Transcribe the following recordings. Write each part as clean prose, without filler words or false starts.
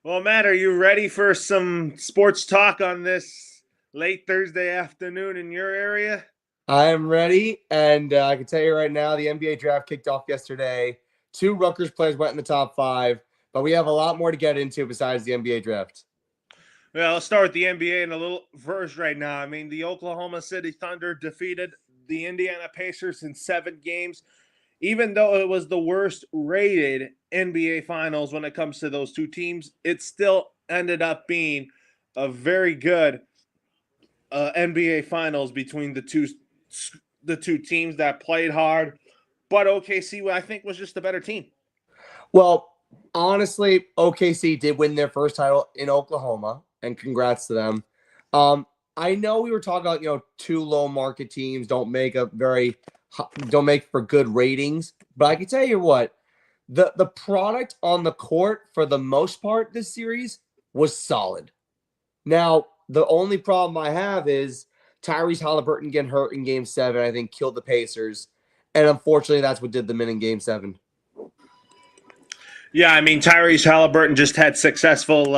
Well, Matt, are you ready for some sports talk on this late Thursday afternoon in your area? I am ready, and I can tell you right now, the NBA draft kicked off yesterday. 2 Rutgers players went in the top 5, but we have a lot more to get into besides the NBA draft. Well, let's start with the NBA in a little verse right now. I mean, the Oklahoma City Thunder defeated the Indiana Pacers in 7 games, even though it was the worst rated NBA Finals when it comes to those two teams. It still ended up being a very good NBA Finals between the two teams that played hard, but OKC I think was just a better team. Well, honestly, OKC did win their first title in Oklahoma, and congrats to them. I know we were talking about, 2 low market teams don't make for good ratings, but I can tell you what, the product on the court for the most part this series was solid. Now, the only problem I have is Tyrese Halliburton getting hurt in Game 7, I think, killed the Pacers. And unfortunately, that's what did them in Game 7. Yeah, I mean, Tyrese Halliburton just had successful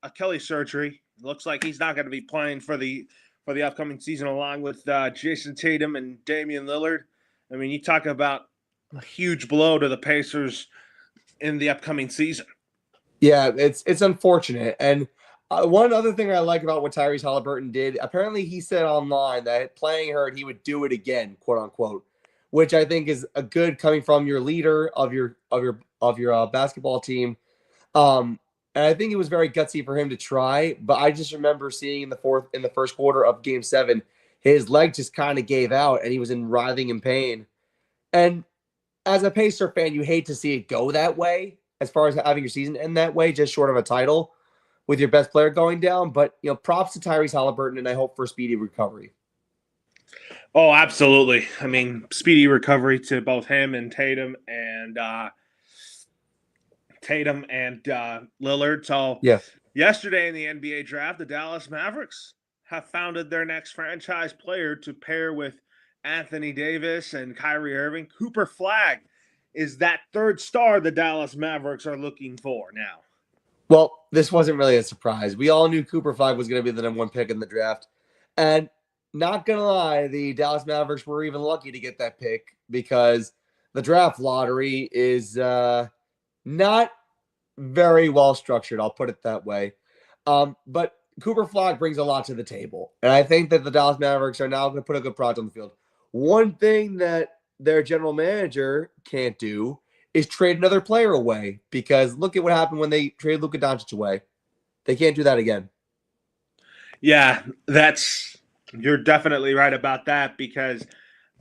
Achilles surgery. Looks like he's not going to be playing for the upcoming season, along with Jason Tatum and Damian Lillard. I mean, you talk about a huge blow to the Pacers in the upcoming season. Yeah, it's unfortunate. And one other thing I like about what Tyrese Halliburton did, apparently he said online that playing hurt, he would do it again, quote unquote, which I think is a good coming from your leader of your basketball team. And I think it was very gutsy for him to try. But I just remember seeing in the first quarter of Game 7, his leg just kind of gave out and he was writhing in pain. And as a Pacer fan, you hate to see it go that way, as far as having your season end that way, just short of a title with your best player going down. But, props to Tyrese Halliburton, and I hope for a speedy recovery. Oh, absolutely. I mean, speedy recovery to both him and Tatum and Lillard. So, Yeah. Yesterday in the NBA draft, the Dallas Mavericks have founded their next franchise player to pair with Anthony Davis and Kyrie Irving. Cooper Flagg is that third star the Dallas Mavericks are looking for now. Well, this wasn't really a surprise. We all knew Cooper Flagg was going to be the number 1 pick in the draft. And not going to lie, the Dallas Mavericks were even lucky to get that pick because the draft lottery is not very well structured. I'll put it that way. But Cooper Flagg brings a lot to the table. And I think that the Dallas Mavericks are now going to put a good product on the field. One thing that their general manager can't do is trade another player away, because look at what happened when they traded Luka Doncic away. They can't do that again. Yeah, you're definitely right about that, because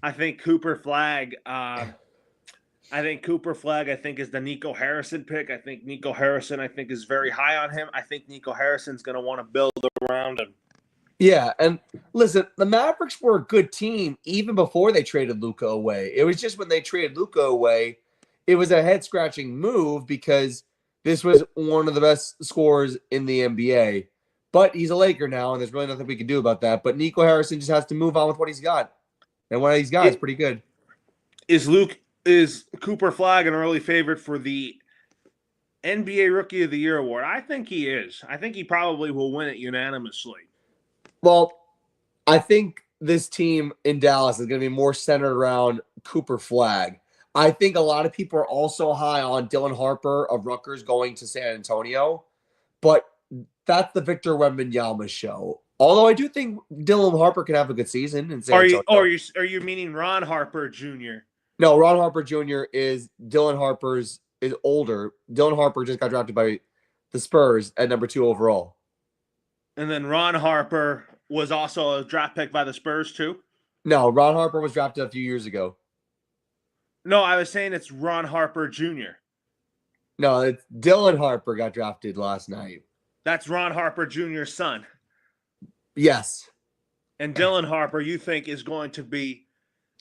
I think Cooper Flagg is the Nico Harrison pick. I think Nico Harrison is very high on him. I think Nico Harrison's going to want to build around him. Yeah, and listen, the Mavericks were a good team even before they traded Luka away. It was just when they traded Luka away, it was a head-scratching move because this was one of the best scorers in the NBA. But he's a Laker now, and there's really nothing we can do about that. But Nico Harrison just has to move on with what he's got. And what he's got is pretty good. Is Cooper Flagg an early favorite for the NBA Rookie of the Year award? I think he is. I think he probably will win it unanimously. Well, I think this team in Dallas is going to be more centered around Cooper Flagg. I think a lot of people are also high on Dylan Harper of Rutgers going to San Antonio, but that's the Victor Wembanyama show. Although I do think Dylan Harper can have a good season in San Antonio. Are you meaning Ron Harper Jr.? No, Ron Harper Jr. is older. Dylan Harper just got drafted by the Spurs at number 2 overall. And then Ron Harper was also a draft pick by the Spurs too? No, Ron Harper was drafted a few years ago. No, I was saying it's Ron Harper Jr. No, it's Dylan Harper got drafted last night. That's Ron Harper Jr.'s son. Yes. And Dylan Harper, you think, is going to be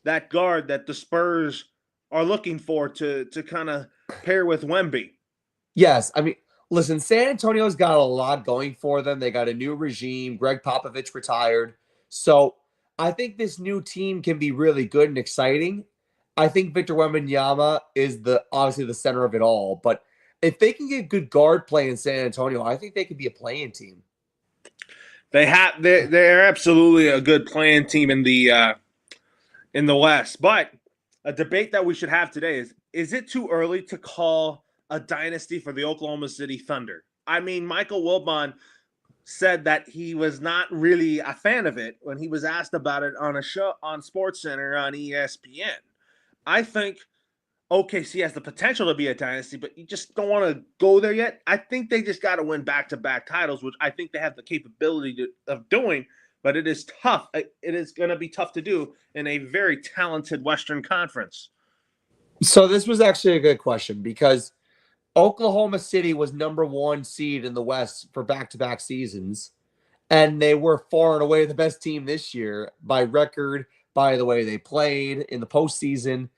that guard that the Spurs are looking for to kind of pair with Wemby? Yes. I mean, listen, San Antonio's got a lot going for them. They got a new regime. Greg Popovich retired. So I think this new team can be really good and exciting. I think Victor Wembanyama is obviously the center of it all, but if they can get good guard play in San Antonio, I think they could be a play-in team. They're absolutely a good playing team in the West. But a debate that we should have today is it too early to call a dynasty for the Oklahoma City Thunder? I mean, Michael Wilbon said that he was not really a fan of it when he was asked about it on a show on SportsCenter on ESPN. I think OKC has the potential to be a dynasty, but you just don't want to go there yet. I think they just got to win back-to-back titles, which I think they have the capability of doing, but it is tough. It is going to be tough to do in a very talented Western Conference. So this was actually a good question because Oklahoma City was number 1 seed in the West for back-to-back seasons, and they were far and away the best team this year by record, by the way they played in the postseason.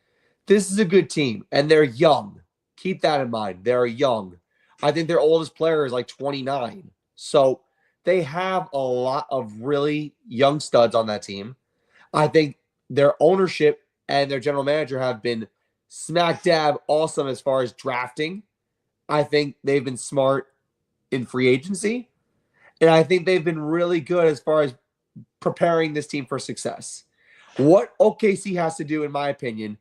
This is a good team, and they're young. Keep that in mind. They're young. I think their oldest player is like 29. So they have a lot of really young studs on that team. I think their ownership and their general manager have been smack dab awesome as far as drafting. I think they've been smart in free agency. And I think they've been really good as far as preparing this team for success. What OKC has to do, in my opinion,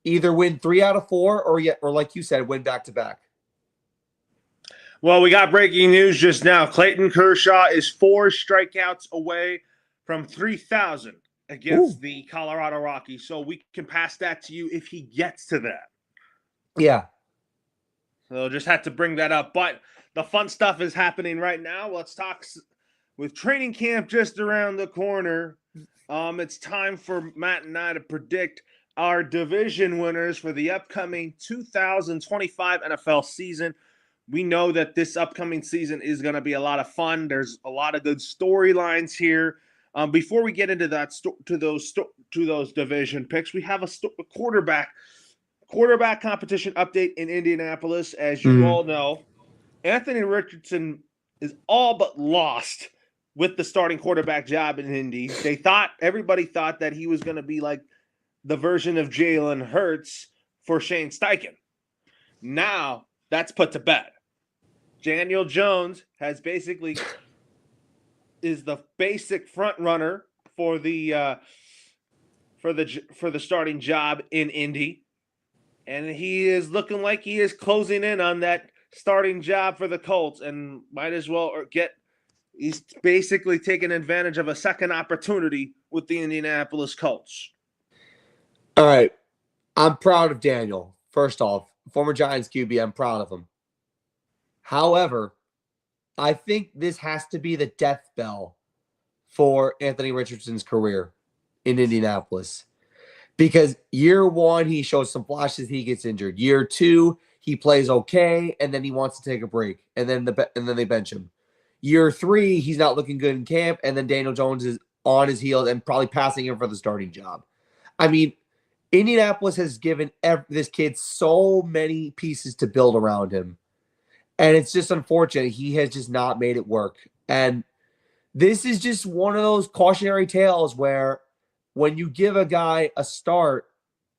either win 3 out of 4 or like you said, win back-to-back. Well, we got breaking news just now. Clayton Kershaw is 4 strikeouts away from 3,000 against the Colorado Rockies. So we can pass that to you if he gets to that. Yeah. So just had to bring that up. But the fun stuff is happening right now. Let's talk with training camp just around the corner. It's time for Matt and I to predict our division winners for the upcoming 2025 NFL season. We know that this upcoming season is going to be a lot of fun. There's a lot of good storylines here. Before we get into that to those division picks, we have a quarterback competition update in Indianapolis. As you all know, Anthony Richardson is all but lost with the starting quarterback job in Indy. Everybody thought that he was going to be like the version of Jalen Hurts for Shane Steichen. Now that's put to bed. Daniel Jones is the basic front runner for the starting job in Indy, and he is looking like he is closing in on that starting job for the Colts, and might as well he's basically taking advantage of a second opportunity with the Indianapolis Colts. All right. I'm proud of Daniel. First off, former Giants QB, I'm proud of him. However, I think this has to be the death bell for Anthony Richardson's career in Indianapolis. Because year 1, he shows some flashes, he gets injured. Year 2, he plays okay, and then he wants to take a break, and then they bench him. Year 3, he's not looking good in camp, and then Daniel Jones is on his heels and probably passing him for the starting job. I mean, Indianapolis has given this kid so many pieces to build around him. And it's just unfortunate. He has just not made it work. And this is just one of those cautionary tales where when you give a guy a start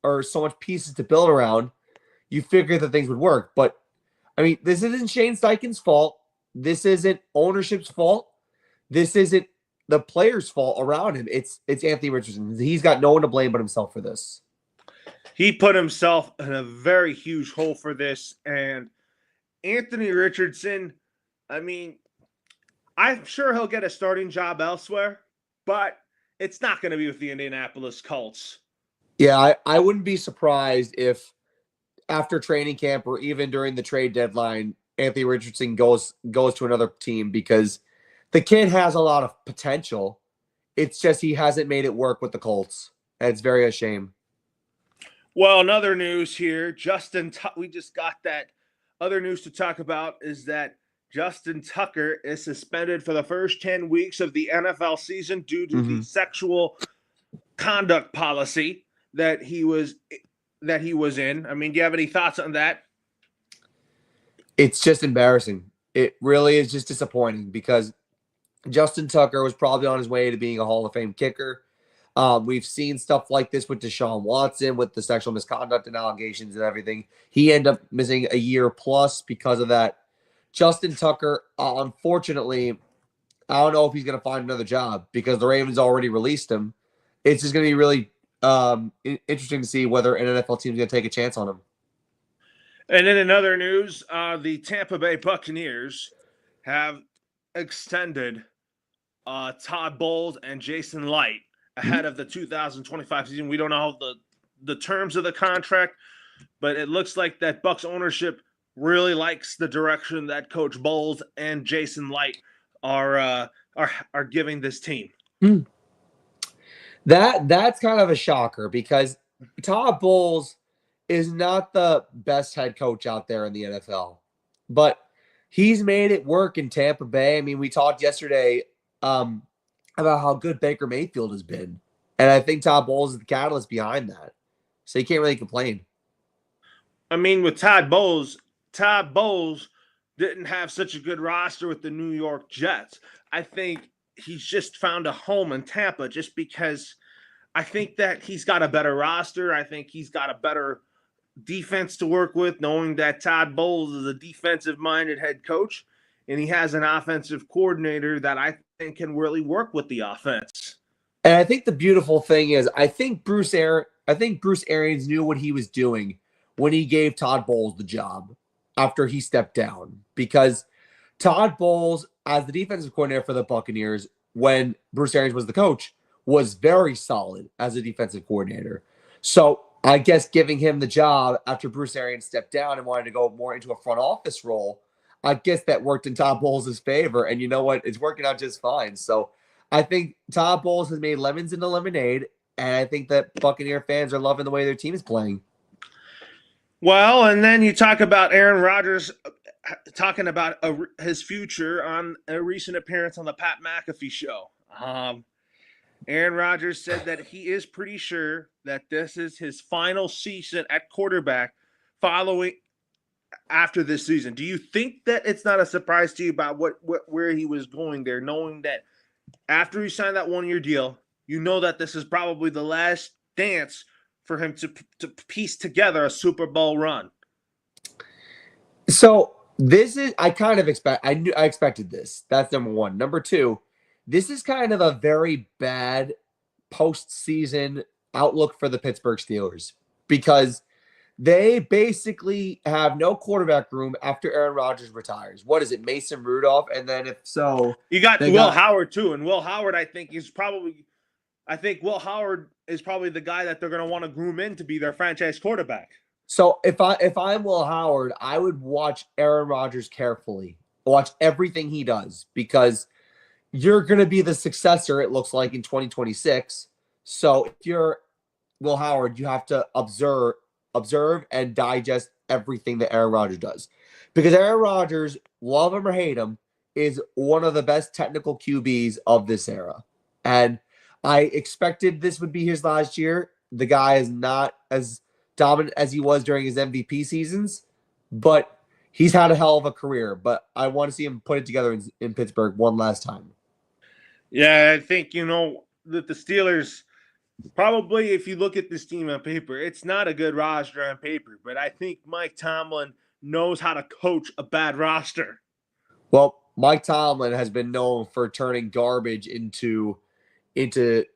or so much pieces to build around, you figure that things would work. But, I mean, this isn't Shane Steichen's fault. This isn't ownership's fault. This isn't the player's fault around him. It's Anthony Richardson. He's got no one to blame but himself for this. He put himself in a very huge hole for this. And Anthony Richardson, I mean, I'm sure he'll get a starting job elsewhere, but it's not going to be with the Indianapolis Colts. Yeah, I wouldn't be surprised if after training camp or even during the trade deadline, Anthony Richardson goes to another team because the kid has a lot of potential. It's just he hasn't made it work with the Colts. And it's very a shame. Well, another news here, we just got that. Other news to talk about is that Justin Tucker is suspended for the first 10 weeks of the NFL season due to the sexual conduct policy that he was in. I mean, do you have any thoughts on that? It's just embarrassing. It really is just disappointing because Justin Tucker was probably on his way to being a Hall of Fame kicker. We've seen stuff like this with Deshaun Watson, with the sexual misconduct and allegations and everything. He ended up missing a year plus because of that. Justin Tucker, unfortunately, I don't know if he's going to find another job because the Ravens already released him. It's just going to be really interesting to see whether an NFL team is going to take a chance on him. And then in other news, the Tampa Bay Buccaneers have extended Todd Bowles and Jason Light ahead of the 2025 season. We don't know the terms of the contract, but it looks like that Bucs ownership really likes the direction that Coach Bowles and Jason Light are giving this team. That's kind of a shocker because Todd Bowles is not the best head coach out there in the NFL, but he's made it work in Tampa Bay. I mean, we talked yesterday about how good Baker Mayfield has been, and I think Todd Bowles is the catalyst behind that. So you can't really complain. I mean, with Todd Bowles didn't have such a good roster with the New York Jets. I think he's just found a home in Tampa just because I think that he's got a better roster. I think he's got a better defense to work with, knowing that Todd Bowles is a defensive-minded head coach, and he has an offensive coordinator that I think can really work with the offense. And I think the beautiful thing is, I think Bruce Arians knew what he was doing when he gave Todd Bowles the job after he stepped down, because Todd Bowles, as the defensive coordinator for the Buccaneers, when Bruce Arians was the coach, was very solid as a defensive coordinator. So I guess giving him the job after Bruce Arians stepped down and wanted to go more into a front office role, I guess that worked in Todd Bowles' favor. And you know what? It's working out just fine. So I think Todd Bowles has made lemons into lemonade, and I think that Buccaneer fans are loving the way their team is playing. Well, and then you talk about Aaron Rodgers talking about his future on a recent appearance on the Pat McAfee show. Aaron Rodgers said that he is pretty sure that this is his final season at quarterback following after this season. Do you think that it's not a surprise to you about where he was going there, knowing that after he signed that 1-year deal, you know that this is probably the last dance for him to piece together a Super Bowl run? So this is, I expected this. That's number one. Number two, this is kind of a very bad postseason outlook for the Pittsburgh Steelers because they basically have no quarterback room after Aaron Rodgers retires. What is it, Mason Rudolph? And then if so, you got Will Howard too. And Will Howard, I think Will Howard is probably the guy that they're going to want to groom in to be their franchise quarterback. So if I'm Will Howard, I would watch Aaron Rodgers carefully. Watch everything he does because you're going to be the successor, it looks like, in 2026. So if you're Will Howard, you have to observe and digest everything that Aaron Rodgers does. Because Aaron Rodgers, love him or hate him, is one of the best technical QBs of this era. And I expected this would be his last year. The guy is not as dominant as he was during his MVP seasons, but he's had a hell of a career. But I want to see him put it together in Pittsburgh one last time. Yeah, I think, that the Steelers, probably if you look at this team on paper, it's not a good roster on paper, but I think Mike Tomlin knows how to coach a bad roster. Well, Mike Tomlin has been known for turning garbage into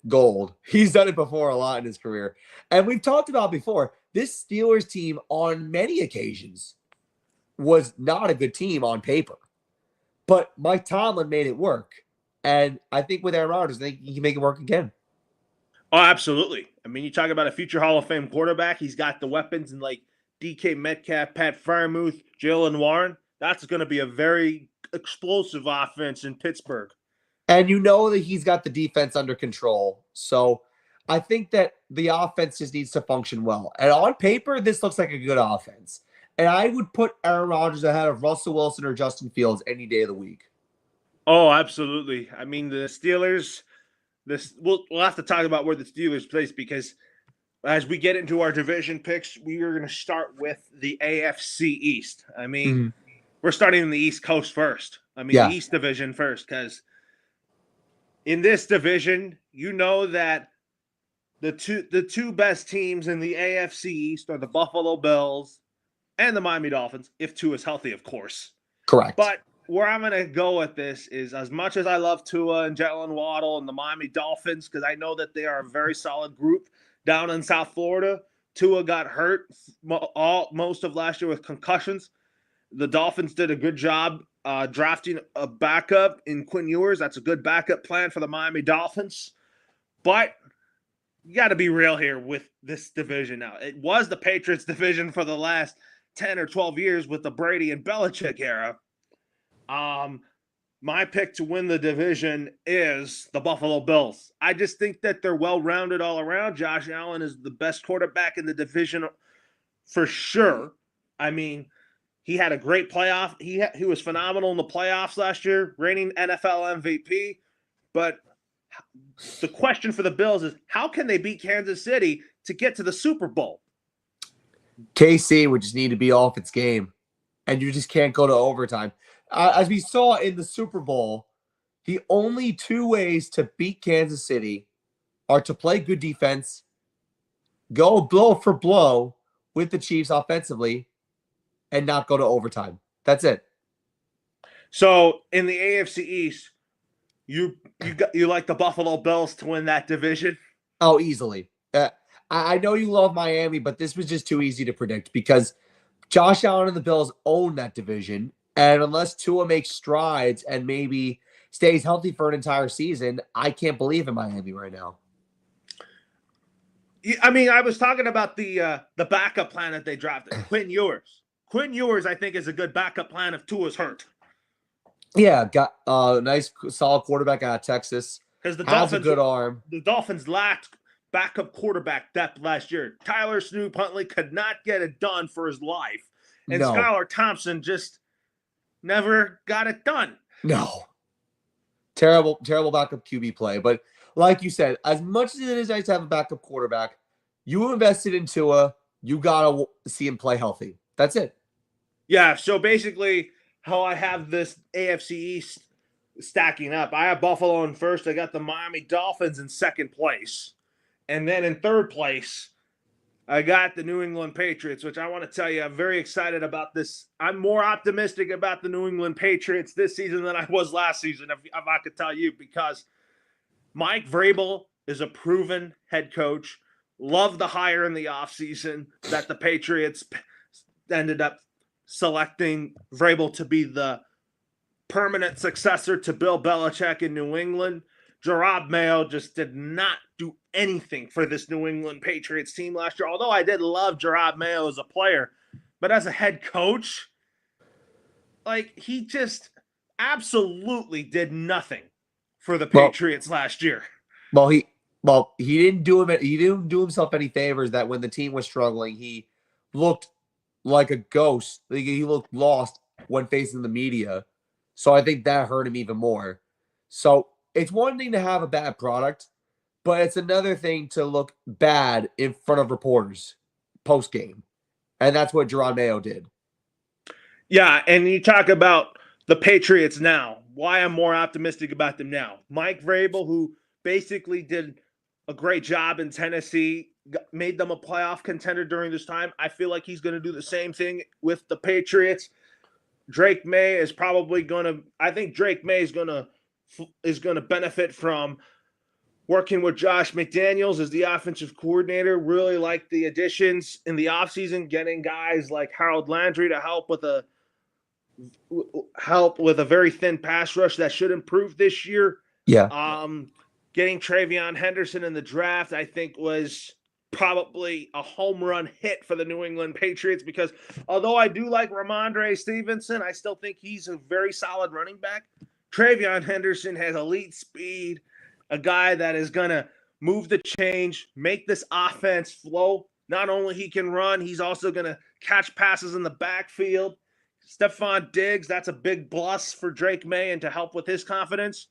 gold. He's done it before a lot in his career. And we've talked about before, this Steelers team on many occasions was not a good team on paper. But Mike Tomlin made it work. And I think with Aaron Rodgers, I think he can make it work again. Oh, absolutely. I mean, you talk about a future Hall of Fame quarterback. He's got the weapons in like DK Metcalf, Pat Freiermuth, Jalen Warren. That's going to be a very explosive offense in Pittsburgh. And you know that he's got the defense under control. So I think that the offense just needs to function well. And on paper, this looks like a good offense. And I would put Aaron Rodgers ahead of Russell Wilson or Justin Fields any day of the week. Oh, absolutely. I mean, the Steelers, we'll have to talk about where the Steelers place because as we get into our division picks, we are going to start with the AFC East. I mean, we're starting in the East Coast first. The East Division first, because in this division, you know that the two best teams in the AFC East are the Buffalo Bills and the Miami Dolphins, if Tua is healthy, of course. Correct. But where I'm going to go with this is, as much as I love Tua and Jalen Waddle and the Miami Dolphins, because I know that they are a very solid group down in South Florida, Tua got hurt most of last year with concussions. The Dolphins did a good job drafting a backup in Quinn Ewers. That's a good backup plan for the Miami Dolphins. But you got to be real here with this division now. It was the Patriots division for the last 10 or 12 years with the Brady and Belichick era. My pick to win the division is the Buffalo Bills. I just think that they're well-rounded all around. Josh Allen is the best quarterback in the division for sure. I mean, he had a great playoff. He was phenomenal in the playoffs last year, reigning NFL MVP. But the question for the Bills is, how can they beat Kansas City to get to the Super Bowl? KC would just need to be off its game, and you just can't go to overtime. As we saw in the Super Bowl, the only two ways to beat Kansas City are to play good defense, go blow for blow with the Chiefs offensively, and not go to overtime. That's it. So in the AFC East, you like the Buffalo Bills to win that division? Oh, easily. I know you love Miami, but this was just too easy to predict because Josh Allen and the Bills own that division. And unless Tua makes strides and maybe stays healthy for an entire season, I can't believe in Miami right now. I mean, I was talking about the backup plan that they drafted, Quinn Ewers. Quinn Ewers, I think, is a good backup plan if Tua's hurt. Yeah, got a nice, solid quarterback out of Texas. Because the has Dolphins, a good arm. The Dolphins lacked backup quarterback depth last year. Tyler Snoop Huntley could not get it done for his life. And No. Skylar Thompson just never got it done. No. Terrible backup QB play. But like you said, as much as it is nice to have a backup quarterback, you invested in Tua, you got to see him play healthy. That's it. Yeah, so basically how I have this AFC East stacking up, I have Buffalo in first. I got the Miami Dolphins in second place. And then in third place, I got the New England Patriots, which I want to tell you, I'm very excited about this. I'm more optimistic about the New England Patriots this season than I was last season, if I could tell you, because Mike Vrabel is a proven head coach. Love the hire in the offseason that the Patriots ended up selecting Vrabel to be the permanent successor to Bill Belichick in New England. Gerard Mayo just did not do anything for this New England Patriots team last year. Although I did love Gerard Mayo as a player, but as a head coach, like, he just absolutely did nothing for the Patriots last year. He didn't do himself any favors that when the team was struggling, he looked like a ghost. He looked lost when facing the media. So I think that hurt him even more. So it's one thing to have a bad product, but it's another thing to look bad in front of reporters post-game. And that's what Gerard Mayo did. Yeah, and you talk about the Patriots now, why I'm more optimistic about them now. Mike Vrabel, who basically did a great job in Tennessee, made them a playoff contender during this time. I feel like he's going to do the same thing with the Patriots. Drake May is probably going to – I think Drake May is going to benefit from working with Josh McDaniels as the offensive coordinator. Really like the additions in the offseason, getting guys like Harold Landry to help with a very thin pass rush that should improve this year. Yeah. Getting Travion Henderson in the draft, I think, was probably a home run hit for the New England Patriots, because although I do like Ramondre Stevenson, I still think he's a very solid running back. Travion Henderson has elite speed, a guy that is going to move the change, make this offense flow. Not only he can run, he's also going to catch passes in the backfield. Stephon Diggs, that's a big plus for Drake May and to help with his confidence.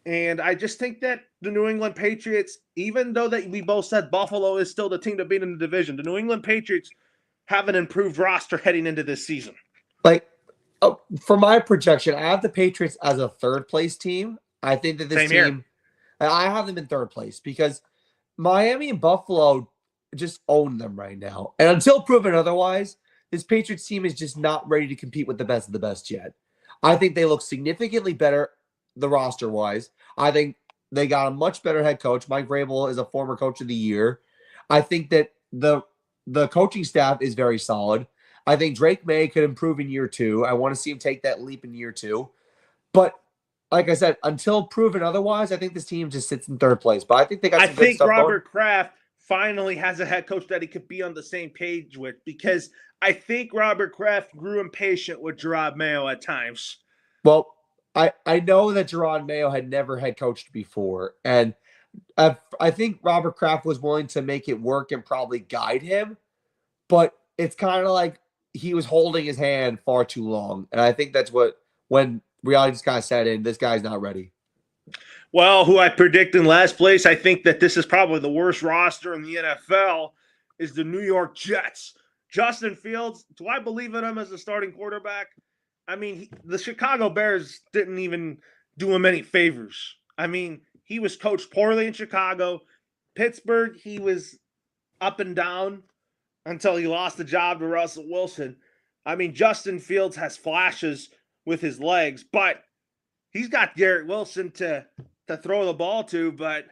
And I just think that the New England Patriots, even though that we both said Buffalo is still the team to beat in the division, the New England Patriots have an improved roster heading into this season. For my projection, I have the Patriots as a third place team. I think that this Same team, here. I have them in third place because Miami and Buffalo just own them right now. And until proven otherwise, this Patriots team is just not ready to compete with the best of the best yet. I think they look significantly better the roster wise. I think they got a much better head coach. Mike Vrabel is a former coach of the year. I think that the coaching staff is very solid. I think Drake May could improve in year 2. I want to see him take that leap in year 2. But like I said, until proven otherwise, I think this team just sits in third place. But I think they got I some good think stuff going. Robert Kraft finally has a head coach that he could be on the same page with, because I think Robert Kraft grew impatient with Gerard Mayo at times. Well, I know that Gerard Mayo had never head coached before, and I think Robert Kraft was willing to make it work and probably guide him, but it's kind of like he was holding his hand far too long, and I think that's when reality just kind of set in. This guy's not ready. Well, who I predict in last place, I think that this is probably the worst roster in the NFL, is the New York Jets. Justin Fields, do I believe in him as a starting quarterback? I mean, the Chicago Bears didn't even do him any favors. I mean, he was coached poorly in Chicago. Pittsburgh, he was up and down until he lost the job to Russell Wilson. I mean, Justin Fields has flashes with his legs, but he's got Garrett Wilson to throw the ball to, but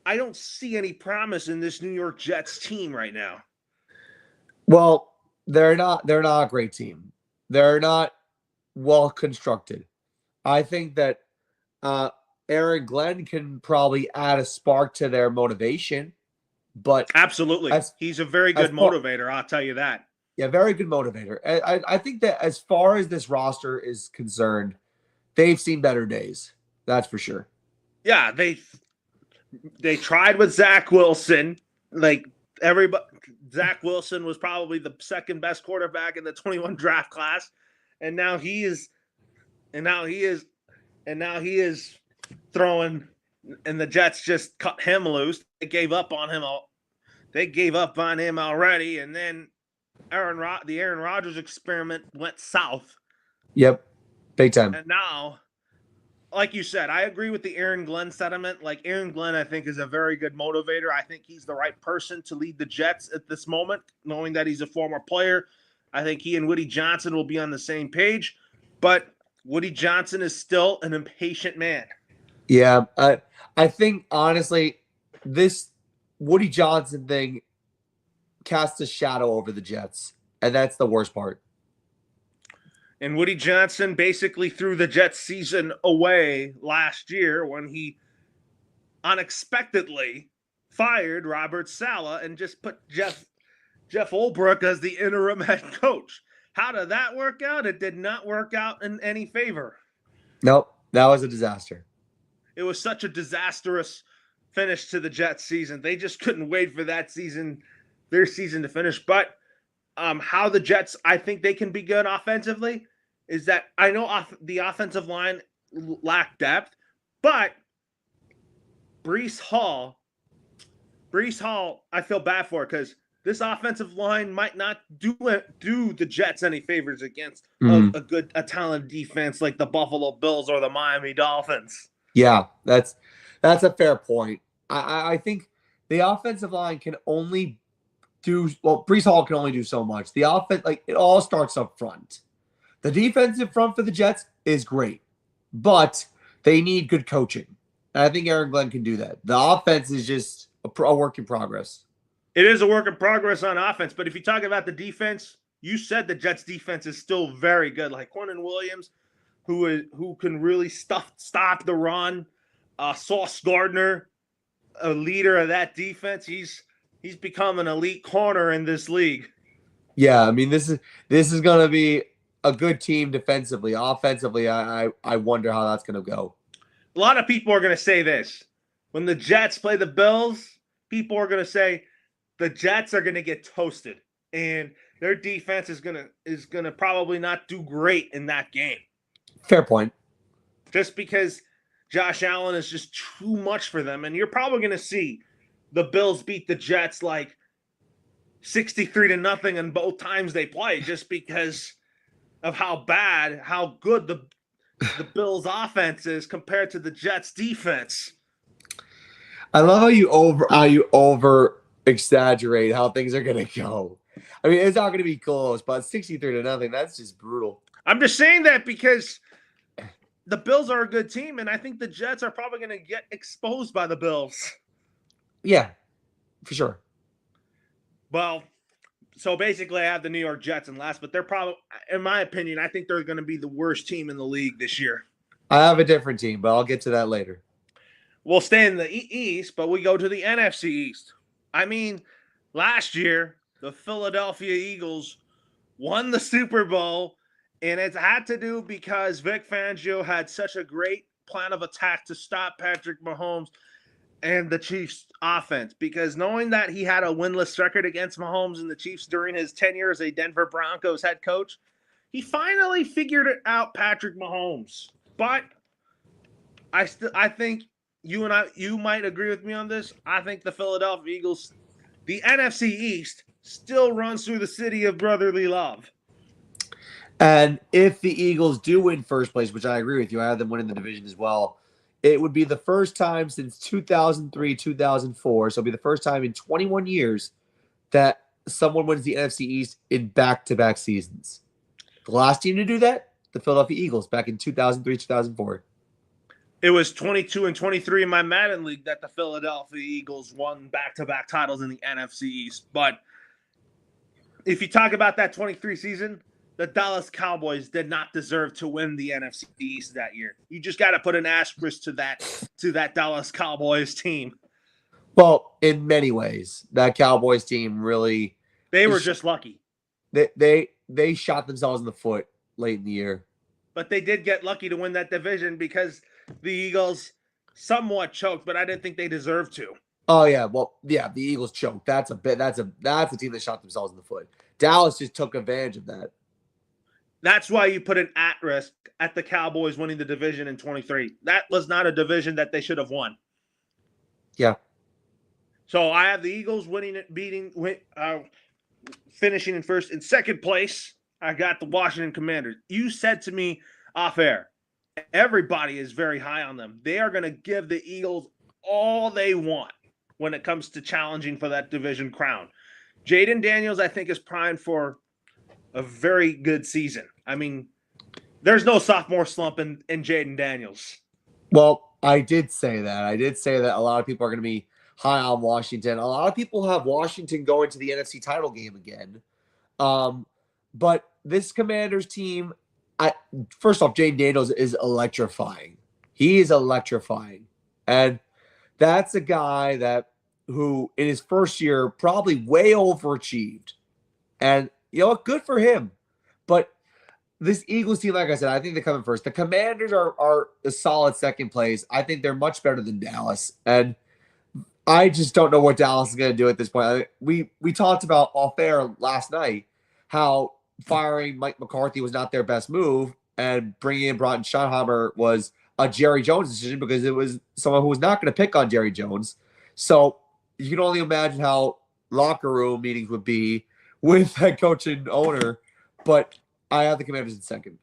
I don't see any promise in this New York Jets team right now. Well, they're not a great team. They're not well constructed. I think that Aaron Glenn can probably add a spark to their motivation, but absolutely, he's a very good motivator. I'll tell you that. Yeah, very good motivator. I think that as far as this roster is concerned, they've seen better days. That's for sure. Yeah, they tried with Zach Wilson. Like everybody, Zach Wilson was probably the second best quarterback in the 21 draft class, and now he is throwing, and the Jets just cut him loose. They gave up on him already, and then the Aaron Rodgers experiment went south. Yep, big time. And now, like you said, I agree with the Aaron Glenn sentiment. Like, Aaron Glenn, I think, is a very good motivator. I think he's the right person to lead the Jets at this moment, knowing that he's a former player. I think he and Woody Johnson will be on the same page, but Woody Johnson is still an impatient man. Yeah, I think, honestly, this Woody Johnson thing casts a shadow over the Jets, and that's the worst part. And Woody Johnson basically threw the Jets season away last year when he unexpectedly fired Robert Saleh and just put Jeff Ulbrich as the interim head coach. How did that work out? It did not work out in any favor. Nope, that was a disaster. It was such a disastrous finish to the Jets season. They just couldn't wait for their season to finish. But how the Jets, I think they can be good offensively, is that I know the offensive line lacked depth, but Breece Hall, I feel bad for, because this offensive line might not do the Jets any favors against a talented defense like the Buffalo Bills or the Miami Dolphins. Yeah, that's a fair point. I think the offensive line can only Breece Hall can only do so much. The offense, like, it all starts up front. The defensive front for the Jets is great, but they need good coaching. And I think Aaron Glenn can do that. The offense is just a work in progress. It is a work in progress on offense, but if you talk about the defense, you said the Jets defense is still very good. Like Quinnen Williams, who can really stop the run. Sauce Gardner, a leader of that defense. He's become an elite corner in this league. Yeah, I mean, this is going to be a good team defensively. Offensively, I wonder how that's going to go. A lot of people are going to say this. When the Jets play the Bills, people are going to say the Jets are going to get toasted, and their defense is going to probably not do great in that game. Fair point. Just because Josh Allen is just too much for them, and you're probably going to see the Bills beat the Jets like 63-0 in both times they play, just because of how good the Bills offense is compared to the Jets defense. I love how you over exaggerate how things are gonna go. I mean, it's not gonna be close, but 63-0, that's just brutal. I'm just saying that because the Bills are a good team, and I think the Jets are probably going to get exposed by the Bills. Yeah, for sure. Well, so basically, I have the New York Jets in last, but they're probably, in my opinion, I think they're going to be the worst team in the league this year. I have a different team, but I'll get to that later. We'll stay in the East, but we go to the NFC East. I mean, last year, the Philadelphia Eagles won the Super Bowl, and it had to do because Vic Fangio had such a great plan of attack to stop Patrick Mahomes and the Chiefs offense, because knowing that he had a winless record against Mahomes and the Chiefs during his tenure as a Denver Broncos head coach, he finally figured it out Patrick Mahomes. But I think you might agree with me on this. I think the Philadelphia Eagles, the NFC East, still runs through the city of brotherly love. And if the Eagles do win first place, which I agree with you, I have them winning the division as well. It would be the first time since 2003, 2004. So it'll be the first time in 21 years that someone wins the NFC East in back-to-back seasons. The last team to do that, the Philadelphia Eagles, back in 2003, 2004. It was 22 and 23 in my Madden league that the Philadelphia Eagles won back-to-back titles in the NFC East. But if you talk about that 23 season, the Dallas Cowboys did not deserve to win the NFC East that year. You just got to put an asterisk to that Dallas Cowboys team. Well, in many ways, that Cowboys team really they were just lucky. They shot themselves in the foot late in the year. But they did get lucky to win that division because the Eagles somewhat choked, but I didn't think they deserved to. Oh yeah, well yeah, the Eagles choked. That's a team that shot themselves in the foot. Dallas just took advantage of that. That's why you put an at-risk at the Cowboys winning the division in 23. That was not a division that they should have won. Yeah. So I have the Eagles finishing in first. In second place, I got the Washington Commanders. You said to me off air, everybody is very high on them. They are going to give the Eagles all they want when it comes to challenging for that division crown. Jaden Daniels, I think, is primed for a very good season. I mean, there's no sophomore slump in Jaden Daniels. Well, I did say that. I did say that a lot of people are going to be high on Washington. A lot of people have Washington going to the NFC title game again. But this Commanders team, first off, Jaden Daniels is electrifying. He is electrifying. And that's a guy who in his first year probably way overachieved. And you know what? Good for him. But this Eagles team, like I said, I think they're coming first. The Commanders are a solid second place. I think they're much better than Dallas. And I just don't know what Dallas is going to do at this point. We talked about off air last night how firing Mike McCarthy was not their best move, and bringing in Broughton Schottenheimer was a Jerry Jones decision because it was someone who was not going to pick on Jerry Jones. So you can only imagine how locker room meetings would be with head coach and owner, but I have the Commanders in second.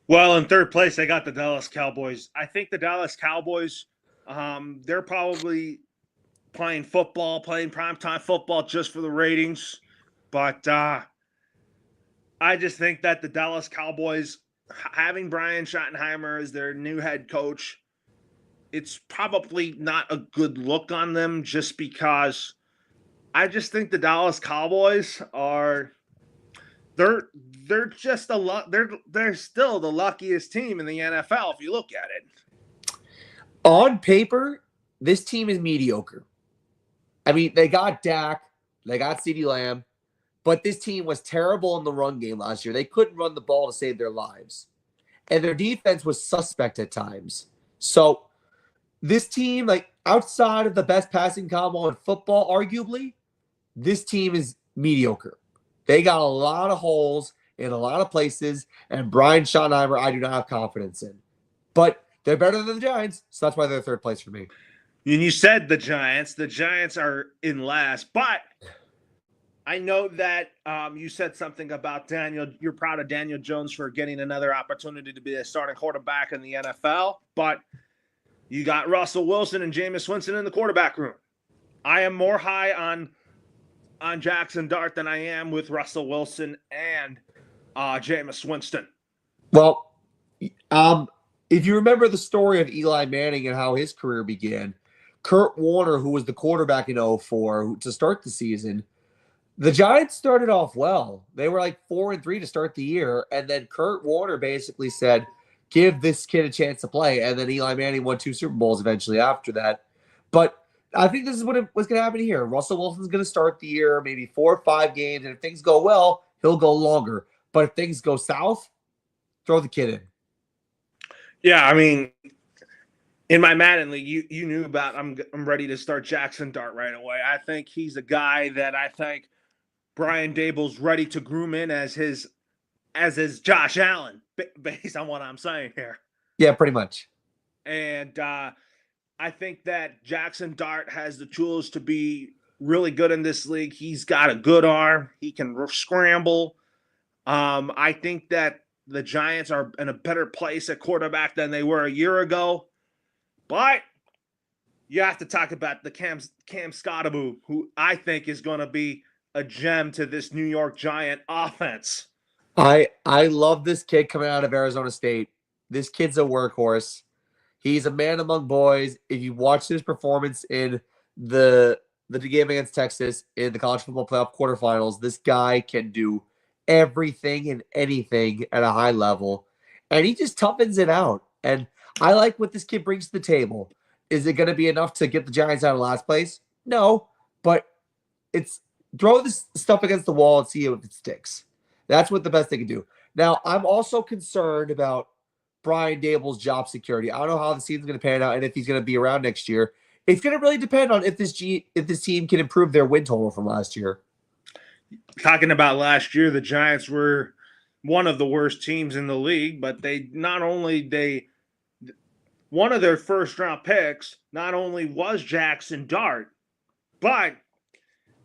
Well, in third place, I got the Dallas Cowboys. I think the Dallas Cowboys, they're probably playing primetime football just for the ratings. But I just think that the Dallas Cowboys, having Brian Schottenheimer as their new head coach, it's probably not a good look on them just because I just think the Dallas Cowboys they're just they're still the luckiest team in the NFL if you look at it. On paper, this team is mediocre. I mean, they got Dak, they got CeeDee Lamb, but this team was terrible in the run game last year. They couldn't run the ball to save their lives. And their defense was suspect at times. So this team, like outside of the best passing combo in football, arguably, this team is mediocre. They got a lot of holes in a lot of places, and Brian Schottenheimer, I do not have confidence in. But they're better than the Giants, so that's why they're third place for me. And you said the Giants. The Giants are in last, but I know that you said something about Daniel. You're proud of Daniel Jones for getting another opportunity to be a starting quarterback in the NFL, but You got Russell Wilson and Jameis Winston in the quarterback room. I am more high on Jackson Dart than I am with Russell Wilson and Jameis Winston. Well, if you remember the story of Eli Manning and how his career began, Kurt Warner, who was the quarterback in 2004 to start the season, the Giants started off well. They were like 4-3 to start the year, and then Kurt Warner basically said, give this kid a chance to play, and then Eli Manning won 2 Super Bowls eventually after that. But I think this is what's going to happen here. Russell Wilson's going to start the year, maybe 4 or 5 games, and if things go well, he'll go longer. But if things go south, throw the kid in. Yeah, I mean, in my Madden league, you knew about. I'm ready to start Jackson Dart right away. I think he's a guy that I think Brian Dable's ready to groom in as his Josh Allen, based on what I'm saying here. Yeah, pretty much. And I think that Jackson Dart has the tools to be really good in this league. He's got a good arm. He can scramble. I think that the Giants are in a better place at quarterback than they were a year ago. But you have to talk about the Cam Scottaboo, who I think is going to be a gem to this New York Giant offense. I love this kid coming out of Arizona State. This kid's a workhorse. He's a man among boys. If you watch his performance in the game against Texas in the college football playoff quarterfinals, this guy can do everything and anything at a high level, and he just toughens it out. And I like what this kid brings to the table. Is it going to be enough to get the Giants out of last place? No, but it's throw this stuff against the wall and see if it sticks. That's what the best they can do. Now, I'm also concerned about Brian Dable's job security. I don't know how the season's going to pan out and if he's going to be around next year. It's going to really depend on if this team can improve their win total from last year. Talking about last year, the Giants were one of the worst teams in the league, but one of their first round picks not only was Jackson Dart, but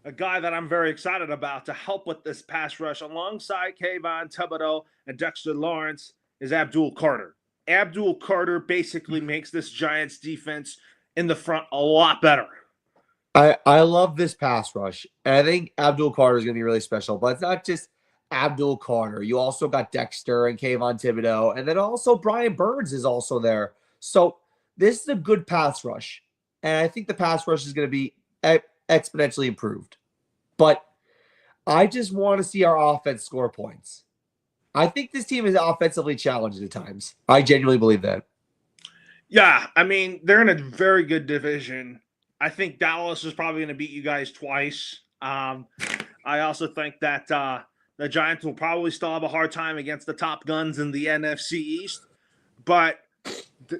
a guy that I'm very excited about to help with this pass rush alongside Kayvon Thibodeau and Dexter Lawrence is Abdul Carter. Abdul Carter basically makes this Giants defense in the front a lot better. I love this pass rush. And I think Abdul Carter is going to be really special. But it's not just Abdul Carter. You also got Dexter and Kayvon Thibodeau. And then also Brian Burns is also there. So this is a good pass rush. And I think the pass rush is going to be exponentially improved. But I just want to see our offense score points. I think this team is offensively challenged at times. I genuinely believe that. Yeah, I mean, they're in a very good division. I think Dallas is probably going to beat you guys twice. I also think that the Giants will probably still have a hard time against the top guns in the NFC East. But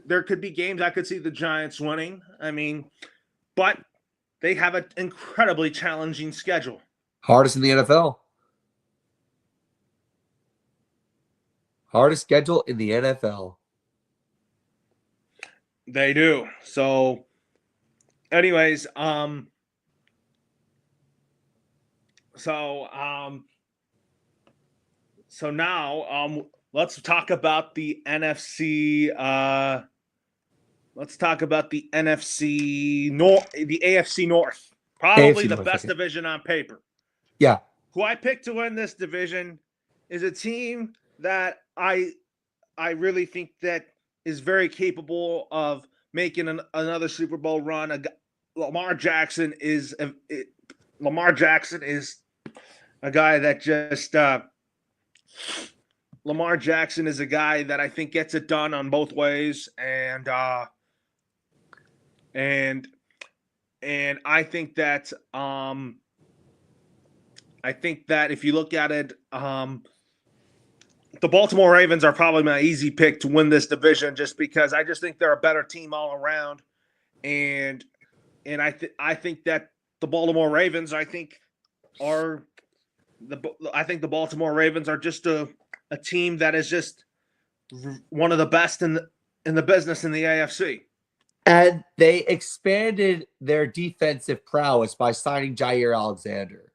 there could be games I could see the Giants winning. I mean, but they have an incredibly challenging schedule. Hardest in the NFL. Hardest schedule in the NFL. They do. So, anyways, so now let's talk about the NFC. Let's talk about the NFC North, the AFC North. Probably the best division on paper. Yeah. Who I picked to win this division is a team that I really think that is very capable of making another Super Bowl run. Lamar Jackson is a guy that just Lamar Jackson is a guy that I think gets it done on both ways, and I think that if you look at it, the Baltimore Ravens are probably my easy pick to win this division, just because I just think they're a better team all around, and I think that the Baltimore Ravens, I think the Baltimore Ravens are just a team that is just one of the best in the business in the AFC. And they expanded their defensive prowess by signing Jair Alexander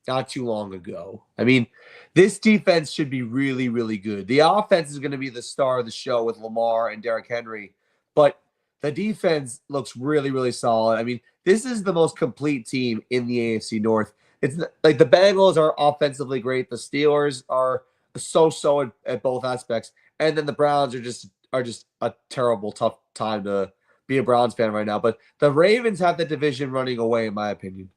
not too long ago. I mean, this defense should be really, really good. The offense is going to be the star of the show with Lamar and Derrick Henry, but the defense looks really, really solid. I mean, this is the most complete team in the AFC North. It's like the Bengals are offensively great. The Steelers are so at both aspects, and then the Browns are just a terrible, tough time to be a Browns fan right now. But the Ravens have the division running away, in my opinion.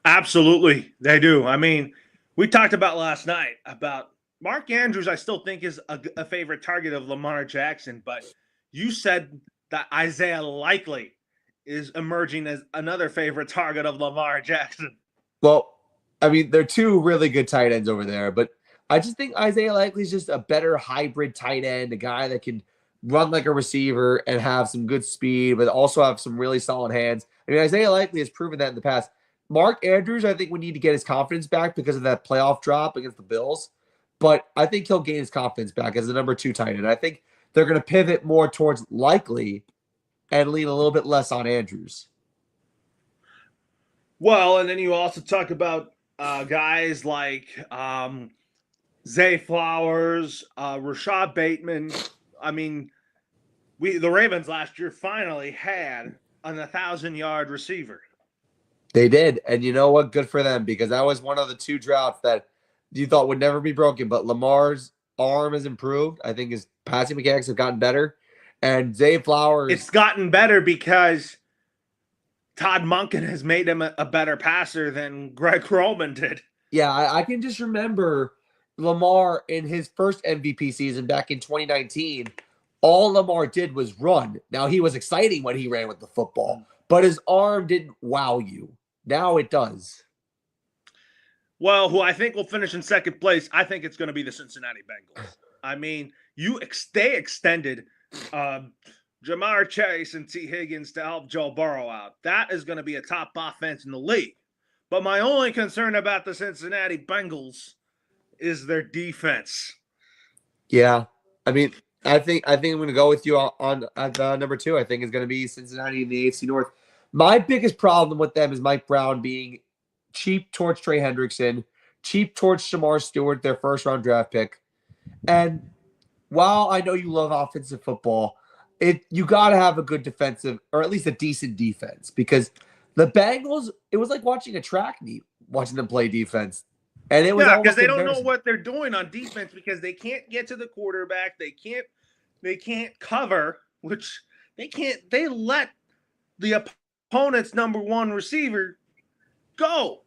Absolutely, they do. I mean, we talked about last night about Mark Andrews. I still think is a favorite target of Lamar Jackson, but you said that Isaiah Likely is emerging as another favorite target of Lamar Jackson. Well, I mean, they're two really good tight ends over there, but I just think Isaiah Likely is just a better hybrid tight end, a guy that can run like a receiver and have some good speed, but also have some really solid hands. I mean, Isaiah Likely has proven that in the past. Mark Andrews, I think we need to get his confidence back because of that playoff drop against the Bills, but I think he'll gain his confidence back as the number 2 tight end. I think they're going to pivot more towards Likely and lean a little bit less on Andrews. Well, and then you also talk about guys like Zay Flowers, Rashad Bateman. I mean, the Ravens last year finally had an 1,000-yard receiver. They did, and you know what? Good for them, because that was one of the 2 droughts that you thought would never be broken. But Lamar's arm has improved. I think his passing mechanics have gotten better, and Zay Flowers. It's gotten better because Todd Monken has made him a better passer than Greg Roman did. Yeah, I can just remember Lamar in his first MVP season back in 2019. All Lamar did was run. Now, he was exciting when he ran with the football, but his arm didn't wow you. Now it does. Well, who I think will finish in second place, I think it's going to be the Cincinnati Bengals. I mean, they extended Jamar Chase and T. Higgins to help Joe Burrow out. That is going to be a top offense in the league. But my only concern about the Cincinnati Bengals is their defense. Yeah. I mean, I think I'm going to go with you on number 2. I think is going to be Cincinnati in the AFC North. My biggest problem with them is Mike Brown being cheap towards Trey Hendrickson, cheap towards Shamar Stewart, their first-round draft pick. And while I know you love offensive football, you got to have a good defensive, or at least a decent defense, because the Bengals, it was like watching a track meet, watching them play defense. And it was because they don't know what they're doing on defense, because they can't get to the quarterback. They can't cover, which they let the opponent's number 1 receiver go.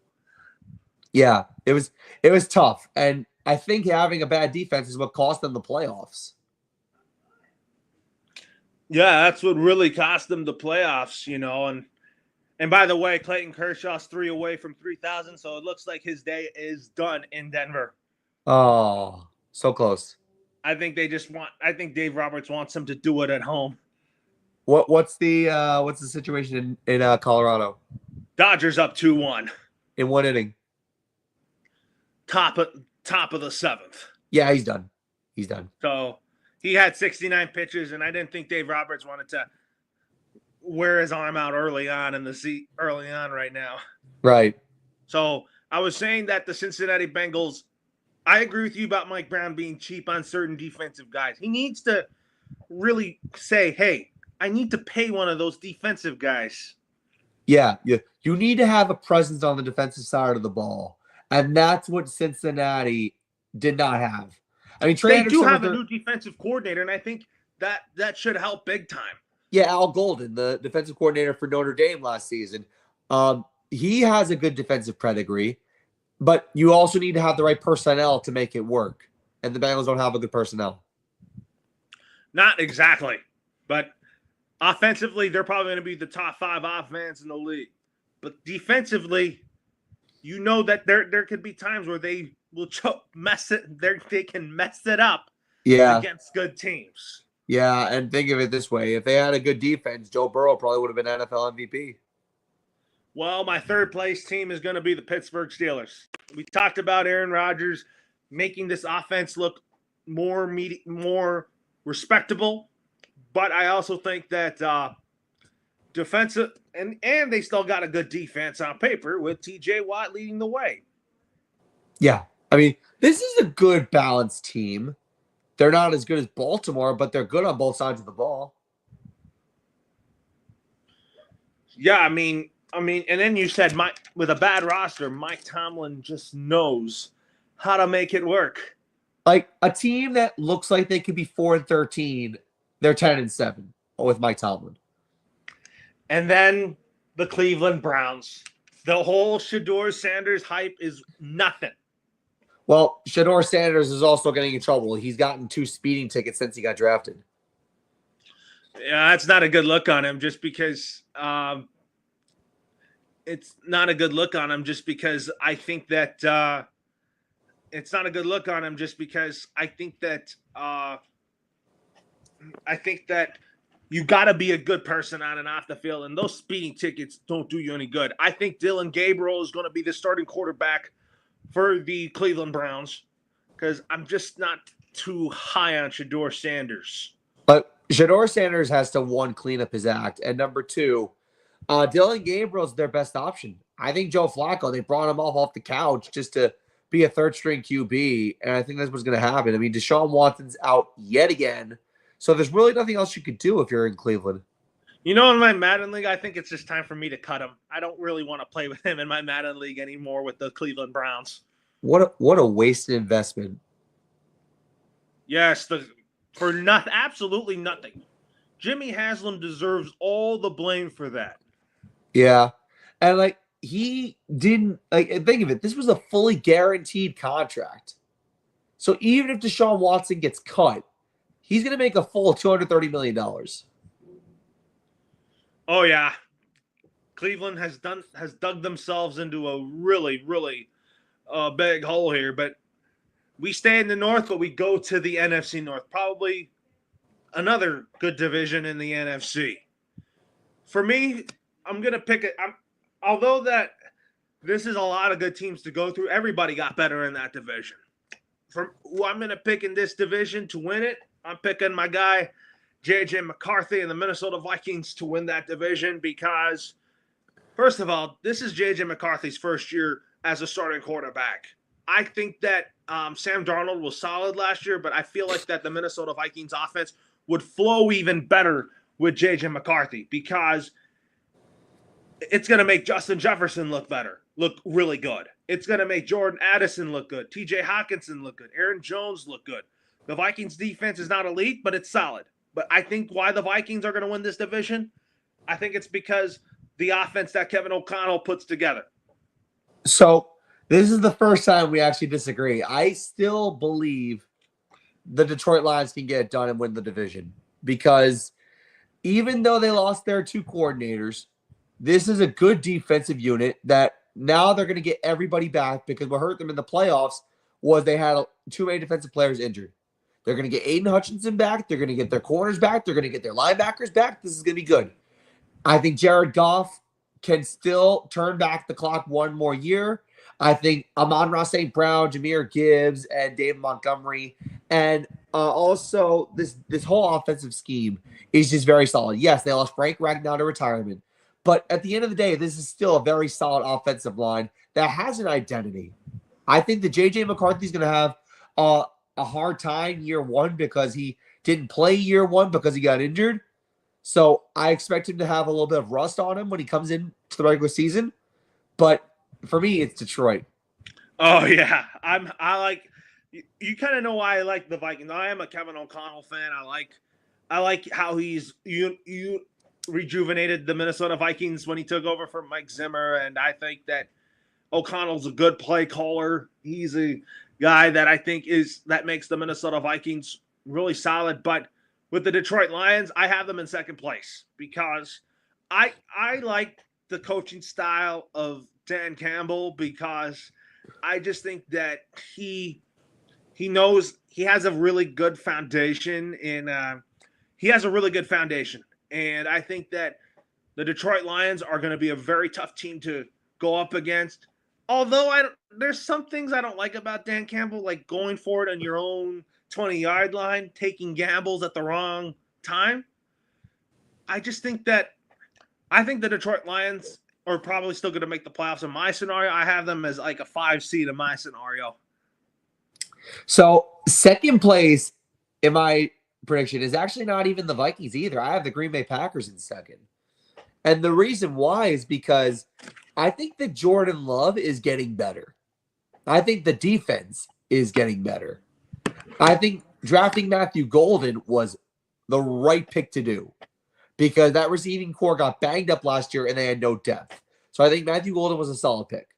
Yeah, it was tough. And I think having a bad defense is what cost them the playoffs. Yeah, that's what really cost them the playoffs, And by the way, Clayton Kershaw's 3 away from 3,000, so it looks like his day is done in Denver. Oh, so close. I think Dave Roberts wants him to do it at home. What's the situation in Colorado? Dodgers up 2-1. In one inning. Top of the 7th. Yeah, he's done. He's done. So he had 69 pitches, and I didn't think Dave Roberts wanted to wear his arm out early on right now. Right. So I was saying that the Cincinnati Bengals, I agree with you about Mike Brown being cheap on certain defensive guys. He needs to really say, hey, I need to pay one of those defensive guys. Yeah. You need to have a presence on the defensive side of the ball. And that's what Cincinnati did not have. I mean, they do have a new defensive coordinator, and I think that should help big time. Yeah, Al Golden, the defensive coordinator for Notre Dame last season. He has a good defensive pedigree, but you also need to have the right personnel to make it work. And the Bengals don't have a good personnel. Not exactly. But offensively, they're probably going to be the top 5 offense in the league. But defensively, you know that there could be times where they will they can mess it up against good teams. Yeah, and think of it this way. If they had a good defense, Joe Burrow probably would have been NFL MVP. Well, my third place team is going to be the Pittsburgh Steelers. We talked about Aaron Rodgers making this offense look more respectable, but I also think that defensive and they still got a good defense on paper with TJ Watt leading the way. Yeah. I mean, this is a good balanced team. They're not as good as Baltimore, but they're good on both sides of the ball. Yeah, and then you said with a bad roster, Mike Tomlin just knows how to make it work. Like a team that looks like they could be 4-13, they're 10-7 with Mike Tomlin. And then the Cleveland Browns. The whole Shedeur Sanders hype is nothing. Well, Shedeur Sanders is also getting in trouble. He's gotten 2 speeding tickets since he got drafted. Yeah, that's not a good look on him. Just because it's not a good look on him. Just because I think that it's not a good look on him. Just because I think that you got to be a good person on and off the field, and those speeding tickets don't do you any good. I think Dylan Gabriel is going to be the starting quarterback for the Cleveland Browns because I'm just not too high on Shedeur Sanders. But Shedeur Sanders has to, 1, clean up his act, and number 2, Dylan Gabriel's their best option. I think Joe Flacco, they brought him off the couch just to be a third-string QB, and I think that's what's going to happen. I mean, Deshaun Watson's out yet again, so there's really nothing else you could do if you're in Cleveland. You know, in my Madden League, I think it's just time for me to cut him. I don't really want to play with him in my Madden League anymore with the Cleveland Browns. What a wasted investment. Yes, for absolutely nothing. Jimmy Haslam deserves all the blame for that. Yeah. And like he didn't think of it. This was a fully guaranteed contract. So even if Deshaun Watson gets cut, he's going to make a full $230 million. Oh yeah. Cleveland has dug themselves into a really, really big hole here, but we stay in the North, but we go to the NFC North. Probably another good division in the NFC. For me, I'm going to pick it. Although that this is a lot of good teams to go through, everybody got better in that division. From who I'm going to pick in this division to win it, I'm picking my guy, J.J. McCarthy and the Minnesota Vikings to win that division because, first of all, this is J.J. McCarthy's first year as a starting quarterback. I think that Sam Darnold was solid last year, but I feel like that the Minnesota Vikings offense would flow even better with J.J. McCarthy because it's going to make Justin Jefferson look really good. It's going to make Jordan Addison look good. T.J. Hawkinson look good. Aaron Jones look good. The Vikings defense is not elite, but it's solid. But I think why the Vikings are going to win this division, I think it's because the offense that Kevin O'Connell puts together. So this is the first time we actually disagree. I still believe the Detroit Lions can get it done and win the division because even though they lost their 2 coordinators, this is a good defensive unit that now they're going to get everybody back because what hurt them in the playoffs was they had too many defensive players injured. They're going to get Aiden Hutchinson back. They're going to get their corners back. They're going to get their linebackers back. This is going to be good. I think Jared Goff can still turn back the clock one more year. I think Amon-Ra St. Brown, Jahmyr Gibbs, and David Montgomery, and also this whole offensive scheme is just very solid. Yes, they lost Frank Ragnow to retirement, but at the end of the day, this is still a very solid offensive line that has an identity. I think that J.J. McCarthy is going to have a hard time year 1 because he didn't play year 1 because he got injured. So I expect him to have a little bit of rust on him when he comes in to the regular season. But for me, it's Detroit. Oh yeah, I like. You kind of know why I like the Vikings. I am a Kevin O'Connell fan. I like how he's you rejuvenated the Minnesota Vikings when he took over from Mike Zimmer, and I think that O'Connell's a good play caller. He's a guy that I think that makes the Minnesota Vikings really solid. But with the Detroit Lions, I have them in second place because I like the coaching style of Dan Campbell because I just think that he knows he has a really good foundation and I think that the Detroit Lions are going to be a very tough team to go up against. Although there's some things I don't like about Dan Campbell, like going for it on your own 20-yard line, taking gambles at the wrong time. I think the Detroit Lions are probably still going to make the playoffs in my scenario. I have them as like a 5 seed in my scenario. So second place in my prediction is actually not even the Vikings either. I have the Green Bay Packers in second. And the reason why is because I think that Jordan Love is getting better. I think the defense is getting better. I think drafting Matthew Golden was the right pick to do because that receiving core got banged up last year and they had no depth. So I think Matthew Golden was a solid pick.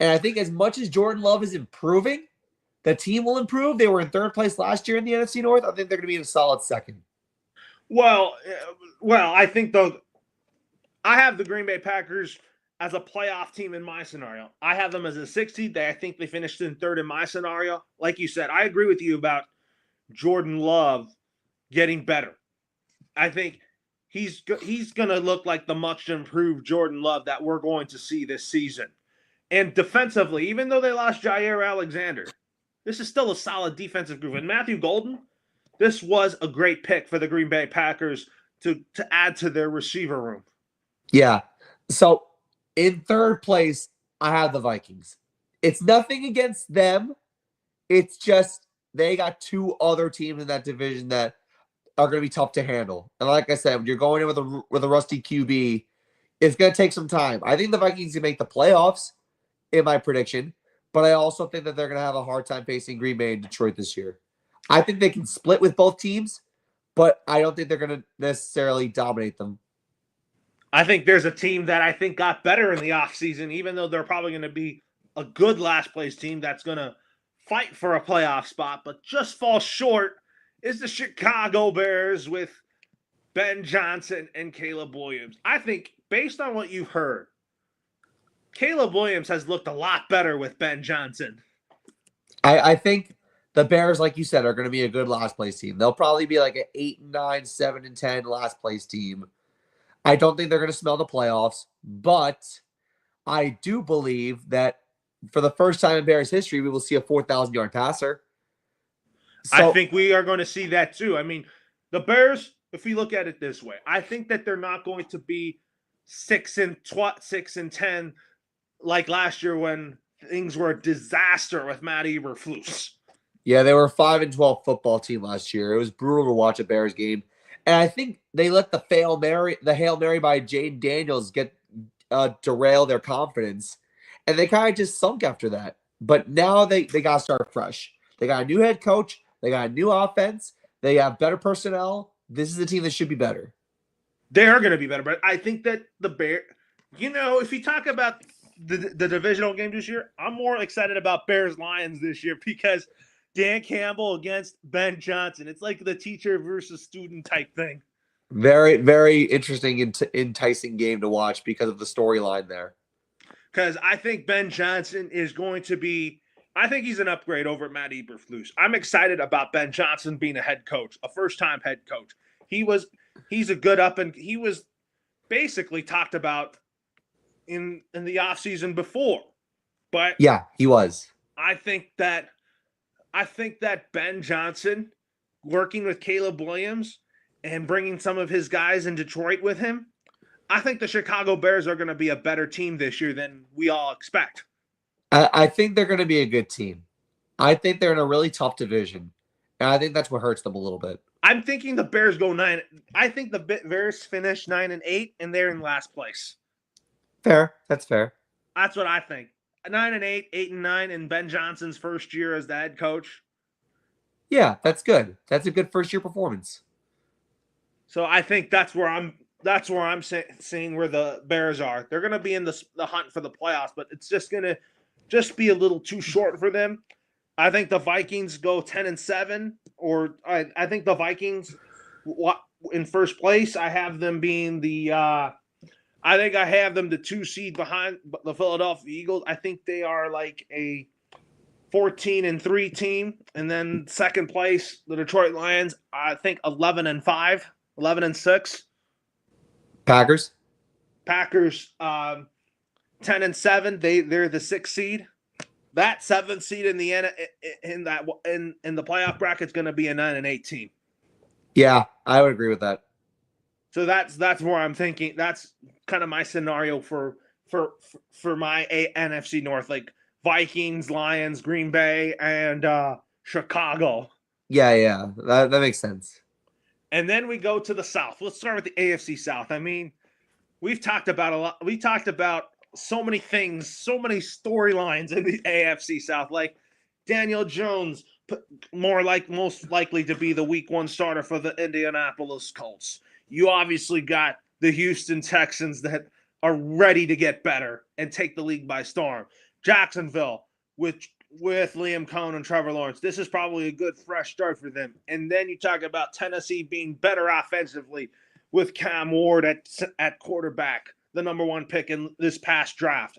And I think as much as Jordan Love is improving, the team will improve. They were in third place last year in the NFC North. I think they're going to be in a solid second. Well, I think though I have the Green Bay Packers as a playoff team in my scenario. I have them as a 6th seed. I think they finished in third in my scenario. Like you said, I agree with you about Jordan Love getting better. I think he's going to look like the much improved Jordan Love that we're going to see this season. And defensively, even though they lost Jair Alexander, this is still a solid defensive group. And Matthew Golden, this was a great pick for the Green Bay Packers to add to their receiver room. Yeah. So in third place, I have the Vikings. It's nothing against them. It's just they got two other teams in that division that are going to be tough to handle. And like I said, when you're going in with a rusty QB, it's going to take some time. I think the Vikings can make the playoffs in my prediction, but I also think that they're going to have a hard time facing Green Bay and Detroit this year. I think they can split with both teams, but I don't think they're going to necessarily dominate them. I think there's a team that I think got better in the offseason, even though they're probably going to be a good last place team that's going to fight for a playoff spot, but just fall short, is the Chicago Bears with Ben Johnson and Caleb Williams. I think, based on what you've heard, Caleb Williams has looked a lot better with Ben Johnson. I think the Bears, like you said, are going to be a good last place team. They'll probably be like an 8-9, 7-10 last place team. I don't think they're going to smell the playoffs, but I do believe that for the first time in Bears history, we will see a 4,000-yard passer. So, I think we are going to see that too. I mean, the Bears, if we look at it this way, I think that they're not going to be 6-10 like last year when things were a disaster with Matt Eberflus. Yeah, they were a 5-12 football team last year. It was brutal to watch a Bears game. And I think they let the Hail Mary by Jaden Daniels get derail their confidence. And they kind of just sunk after that. But now they got to start fresh. They got a new head coach. They got a new offense. They have better personnel. This is a team that should be better. They are going to be better. But I think that the Bears, if you talk about the divisional game this year, I'm more excited about Bears-Lions this year because Dan Campbell against Ben Johnson. It's like the teacher versus student type thing. Very, very interesting, enticing game to watch because of the storyline there. Because I think Ben Johnson is going to be – I think he's an upgrade over Matt Eberflus. I'm excited about Ben Johnson being a head coach, a first-time head coach. He's a good up – and he was basically talked about in the offseason before. But yeah, he was. I think that Ben Johnson working with Caleb Williams and bringing some of his guys in Detroit with him, I think the Chicago Bears are going to be a better team this year than we all expect. I think they're going to be a good team. I think they're in a really tough division, and I think that's what hurts them a little bit. I'm thinking the Bears go 9. I think the Bears finish 9-8, and they're in last place. Fair. That's fair. That's what I think. 9-8, 8-9, and Ben Johnson's first year as the head coach. Yeah, that's good. That's a good first-year performance. So I think that's where I'm seeing where the Bears are. They're going to be in the hunt for the playoffs, but it's just going to be a little too short for them. I think the Vikings go 10-7, or I think the Vikings in first place. I have them being I have them the 2 seed behind the Philadelphia Eagles. I think they are like a 14-3 team, and then second place the Detroit Lions. I think 11-5. 11-6. Packers 10-7. They're the 6th seed. That 7th seed in the in the playoff bracket is going to be a 9-8 team. Yeah, I would agree with that. So that's where I'm thinking. That's kind of my scenario for my NFC North, like Vikings, Lions, Green Bay, and Chicago. Yeah, that makes sense. And then we go to the South. Let's start with the AFC South. I mean, we've talked about a lot. We talked about so many things, so many storylines in the AFC South, like Daniel Jones, most likely to be the Week 1 starter for the Indianapolis Colts. You obviously got the Houston Texans that are ready to get better and take the league by storm. Jacksonville with Liam Cohen and Trevor Lawrence. This is probably a good fresh start for them. And then you talk about Tennessee being better offensively with Cam Ward at quarterback, the number 1 pick in this past draft.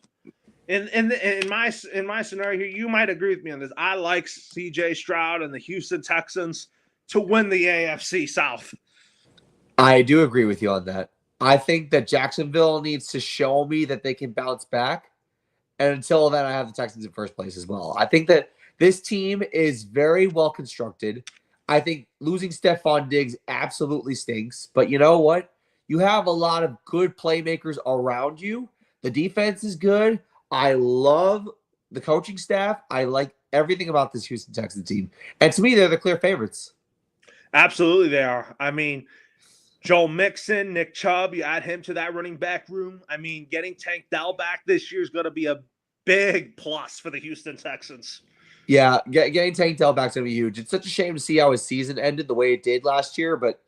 In my scenario here, you might agree with me on this. I like C.J. Stroud and the Houston Texans to win the AFC South. I do agree with you on that. I think that Jacksonville needs to show me that they can bounce back. And until then, I have the Texans in first place as well. I think that this team is very well constructed. I think losing Stephon Diggs absolutely stinks. But you know what? You have a lot of good playmakers around you. The defense is good. I love the coaching staff. I like everything about this Houston Texans team. And to me, they're the clear favorites. Absolutely, they are. I mean, Joe Mixon, Nick Chubb, you add him to that running back room. I mean, getting Tank Dell back this year is going to be a big plus for the Houston Texans. Yeah, getting Tank Dell back is going to be huge. It's such a shame to see how his season ended the way it did last year, but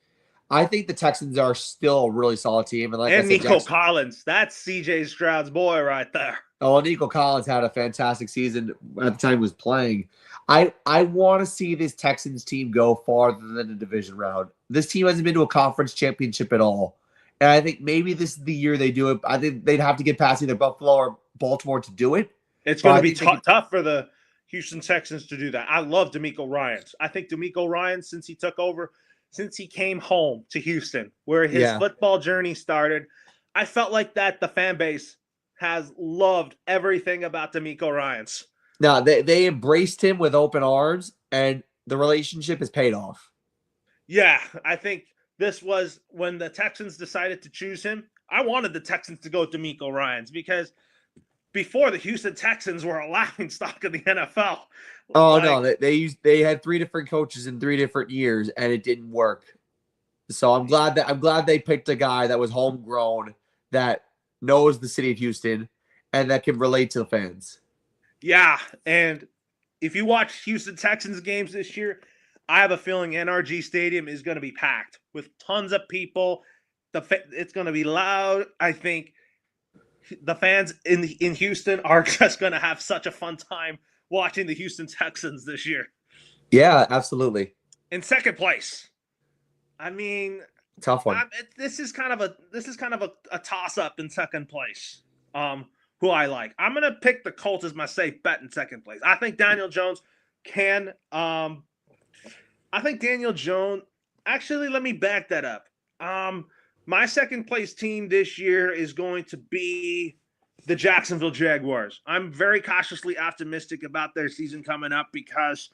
I think the Texans are still a really solid team. And I said, Nico Collins, that's C.J. Stroud's boy right there. Oh, Nico Collins had a fantastic season at the time he was playing. I want to see this Texans team go farther than the division round. This team hasn't been to a conference championship at all. And I think maybe this is the year they do it. I think they'd have to get past either Buffalo or Baltimore to do it. It's going to be tough for the Houston Texans to do that. I love DeMeco Ryans. I think DeMeco Ryans, since he took over, since he came home to Houston, where his football journey started, I felt like that the fan base has loved everything about DeMeco Ryans. No, they embraced him with open arms, and the relationship has paid off. Yeah, I think this was when the Texans decided to choose him. I wanted the Texans to go DeMeco Ryans because before the Houston Texans were a laughing stock in the NFL. Oh, no, they had 3 different coaches in 3 different years, and it didn't work. So I'm glad they picked a guy that was homegrown, that knows the city of Houston, and that can relate to the fans. Yeah, and if you watch Houston Texans games this year, I have a feeling NRG Stadium is going to be packed with tons of people. It's going to be loud. I think the fans in Houston are just going to have such a fun time watching the Houston Texans this year. Yeah, absolutely. In second place, I mean, tough one. This is kind of a toss up in second place. Who I like. I'm going to pick the Colts as my safe bet in second place. I think Daniel Jones can actually, let me back that up. My second place team this year is going to be the Jacksonville Jaguars. I'm very cautiously optimistic about their season coming up because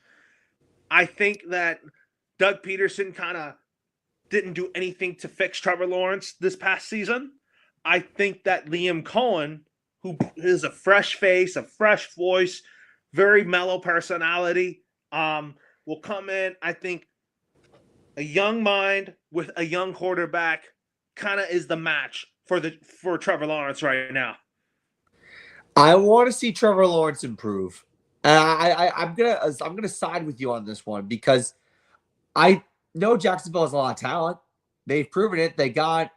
I think that Doug Peterson kind of didn't do anything to fix Trevor Lawrence this past season. I think that Liam Cohen, who is a fresh face, a fresh voice, very mellow personality, will come in. I think a young mind with a young quarterback kind of is the match for Trevor Lawrence right now. I want to see Trevor Lawrence improve. I'm gonna side with you on this one because I know Jacksonville has a lot of talent. They've proven it. They got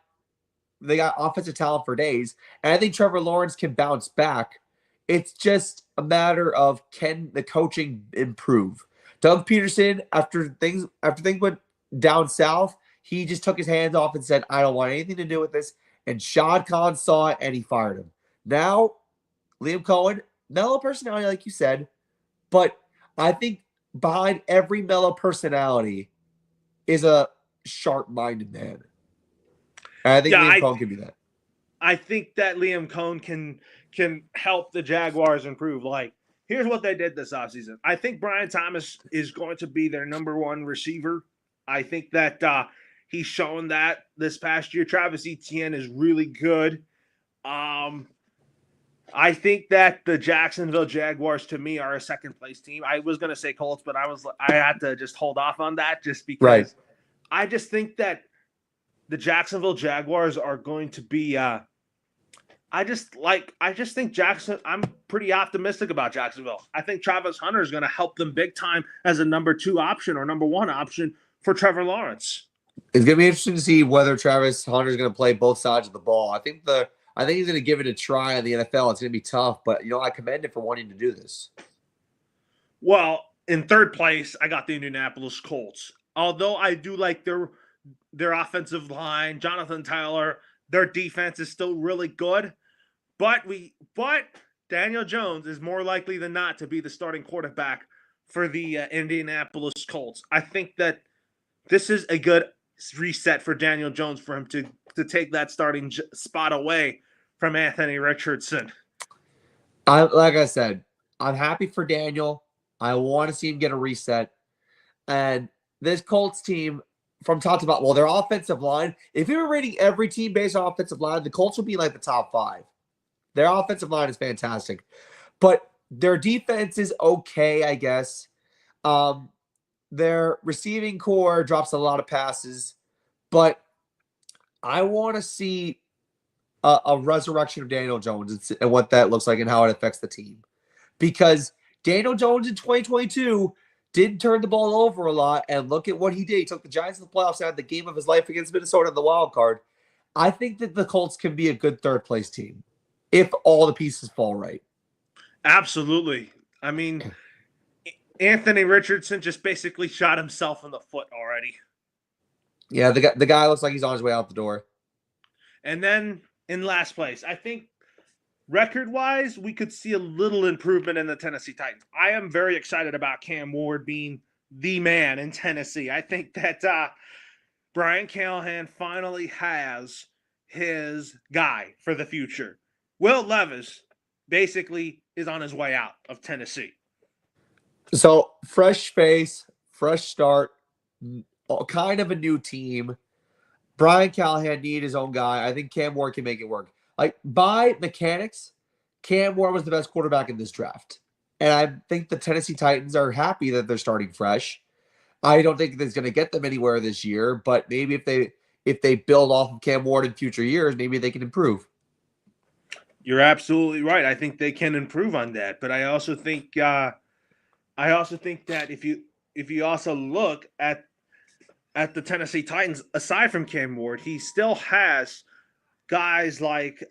offensive talent for days. And I think Trevor Lawrence can bounce back. It's just a matter of, can the coaching improve? Doug Peterson, after things went down south, he just took his hands off and said, I don't want anything to do with this. And Shad Khan saw it and he fired him. Now, Liam Cohen, mellow personality, like you said, but I think behind every mellow personality is a sharp-minded man. And I think Liam Cohen can do that. I think that Liam Cohen can help the Jaguars improve. Like, here's what they did this offseason. I think Brian Thomas is going to be their number 1 receiver. I think that he's shown that this past year. Travis Etienne is really good. I think that the Jacksonville Jaguars, to me, are a second-place team. I was going to say Colts, but I had to just hold off on that just because I just think that the Jacksonville Jaguars are going to be I just think Jackson. I'm pretty optimistic about Jacksonville. I think Travis Hunter is going to help them big time as a number 2 option or number 1 option for Trevor Lawrence. It's gonna be interesting to see whether Travis Hunter is gonna play both sides of the ball. I think he's gonna give it a try in the NFL. It's gonna be tough, but I commend him for wanting to do this. Well, in third place, I got the Indianapolis Colts. Although I do like their offensive line, Jonathan Taylor, their defense is still really good, but Daniel Jones is more likely than not to be the starting quarterback for the Indianapolis Colts. I think that this is a good reset for Daniel Jones for him to take that starting spot away from Anthony Richardson. Like I said, I'm happy for Daniel. I want to see him get a reset. And this Colts team, from top to bottom, well, their offensive line, if you were rating every team based on offensive line, the Colts would be like the top 5. Their offensive line is fantastic. But their defense is okay, I guess. Their receiving core drops a lot of passes. But I want to see a resurrection of Daniel Jones and what that looks like and how it affects the team. Because Daniel Jones in 2022 did turn the ball over a lot, and look at what he did. He took the Giants to the playoffs and had the game of his life against Minnesota in the wild card. I think that the Colts can be a good third-place team if all the pieces fall right. Absolutely. I mean, Anthony Richardson just basically shot himself in the foot already. Yeah, the guy looks like he's on his way out the door. And then in last place, I think record-wise, we could see a little improvement in the Tennessee Titans. I am very excited about Cam Ward being the man in Tennessee. I think that Brian Callahan finally has his guy for the future. Will Levis basically is on his way out of Tennessee. So, fresh face, fresh start, kind of a new team. Brian Callahan needed his own guy. I think Cam Ward can make it work. Like, by mechanics, Cam Ward was the best quarterback in this draft. And I think the Tennessee Titans are happy that they're starting fresh. I don't think that's going to get them anywhere this year, but maybe if they build off of Cam Ward in future years, maybe they can improve. You're absolutely right. I think they can improve on that, but I also think that if you also look at the Tennessee Titans, aside from Cam Ward, he still has guys like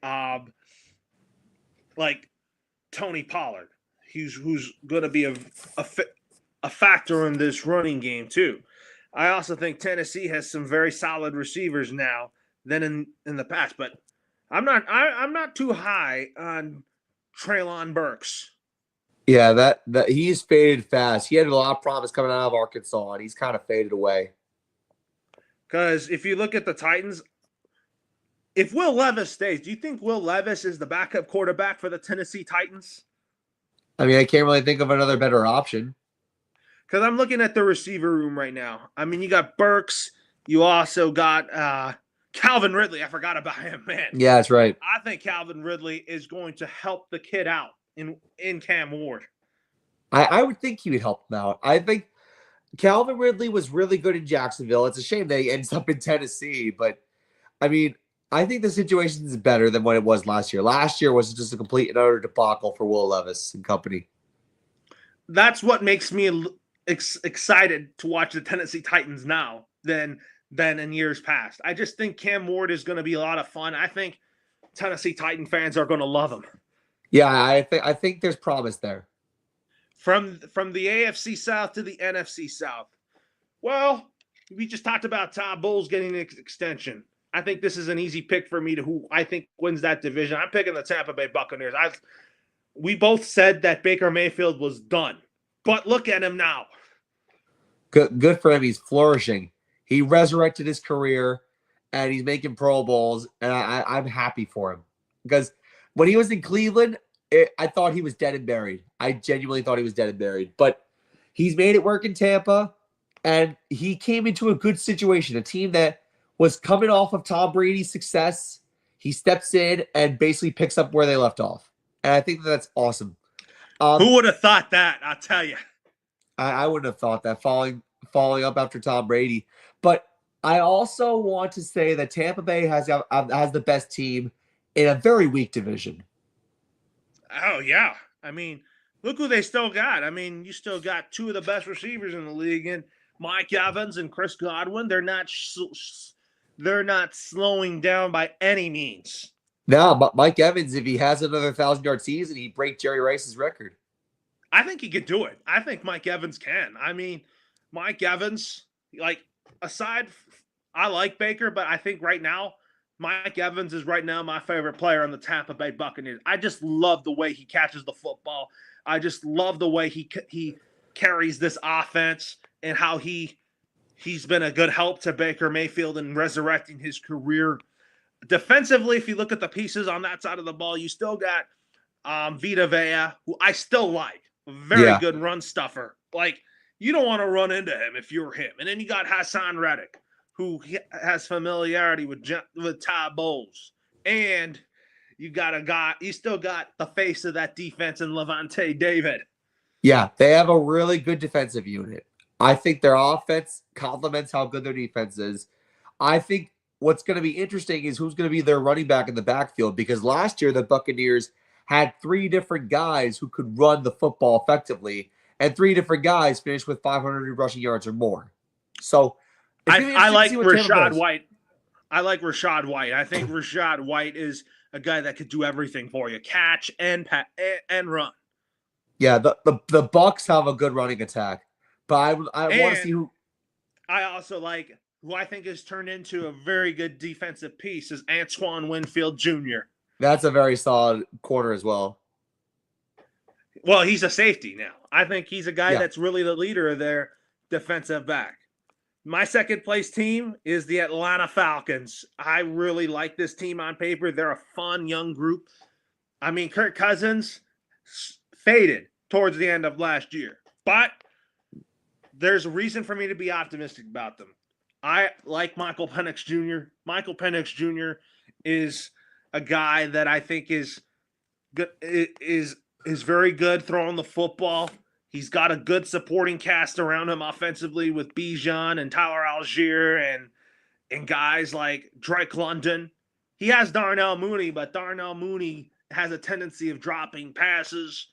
Tony Pollard, who's going to be a factor in this running game too. I also think Tennessee has some very solid receivers now than in the past, but I'm not too high on Treylon Burks. Yeah, that he's faded fast. He had a lot of promise coming out of Arkansas, and he's kind of faded away. Because if you look at the Titans, if Will Levis stays, do you think Will Levis is the backup quarterback for the Tennessee Titans? I mean, I can't really think of another better option. Because I'm looking at the receiver room right now. I mean, you got Burks. You also got Calvin Ridley. I forgot about him, man. Yeah, that's right. I think Calvin Ridley is going to help the kid out in Cam Ward. I would think he would help him out. I think Calvin Ridley was really good in Jacksonville. It's a shame that he ends up in Tennessee, but I mean, I think the situation is better than what it was last year. Last year was just a complete and utter debacle for Will Levis and company. That's what makes me excited to watch the Tennessee Titans now than in years past. I just think Cam Ward is going to be a lot of fun. I think Tennessee Titan fans are going to love him. Yeah, I think there's promise there. From the AFC South to the NFC South. Well, we just talked about Todd Bowles getting an extension. I think this is an easy pick for me to who I think wins that division. I'm picking the Tampa Bay Buccaneers. We both said that Baker Mayfield was done, but look at him now. Good for him. He's flourishing. He resurrected his career, and he's making Pro Bowls, and I'm happy for him. Because when he was in Cleveland, I thought he was dead and buried. I genuinely thought he was dead and buried. But he's made it work in Tampa, and he came into a good situation, a team that was coming off of Tom Brady's success. He steps in and basically picks up where they left off. And I think that's awesome. Who would have thought that? I'll tell you. I wouldn't have thought that, falling up after Tom Brady. But I also want to say that Tampa Bay has the best team in a very weak division. Oh, yeah. I mean, look who they still got. I mean, you still got two of the best receivers in the league, and Mike Evans and Chris Godwin. They're not slowing down by any means. Now, but Mike Evans, if he has another 1,000-yard season, he'd break Jerry Rice's record. I think he could do it. I think Mike Evans can. I mean, Mike Evans, like, I like Baker, but I think right now, Mike Evans is right now my favorite player on the Tampa Bay Buccaneers. I just love the way he catches the football. I just love the way he carries this offense and how he's been a good help to Baker Mayfield in resurrecting his career. Defensively, if you look at the pieces on that side of the ball, you still got Vita Vea, who I still like. Very good run stuffer. Like, you don't want to run into him if you're him. And then you got Hassan Reddick, who has familiarity with Todd Bowles. And you still got the face of that defense in Levante David. Yeah, they have a really good defensive unit. I think their offense complements how good their defense is. I think what's going to be interesting is who's going to be their running back in the backfield, because last year the Buccaneers had 3 different guys who could run the football effectively, and 3 different guys finished with 500 rushing yards or more. So I like Rachaad White. I like Rachaad White. I think Rachaad White is a guy that could do everything for you, catch and run. Yeah, the Bucs have a good running attack, but I want to see who. I also like who I think has turned into a very good defensive piece is Antoine Winfield Jr. That's a very solid corner as well. Well, he's a safety now. I think he's a guy that's really the leader of their defensive back. My second place team is the Atlanta Falcons. I really like this team on paper. They're a fun young group. I mean, Kirk Cousins faded towards the end of last year, but there's a reason for me to be optimistic about them. I like Michael Penix Jr. Michael Penix Jr. is a guy that I think is good, is very good throwing the football. He's got a good supporting cast around him offensively with Bijan and Tyler Algier and guys like Drake London. He has Darnell Mooney, but Darnell Mooney has a tendency of dropping passes.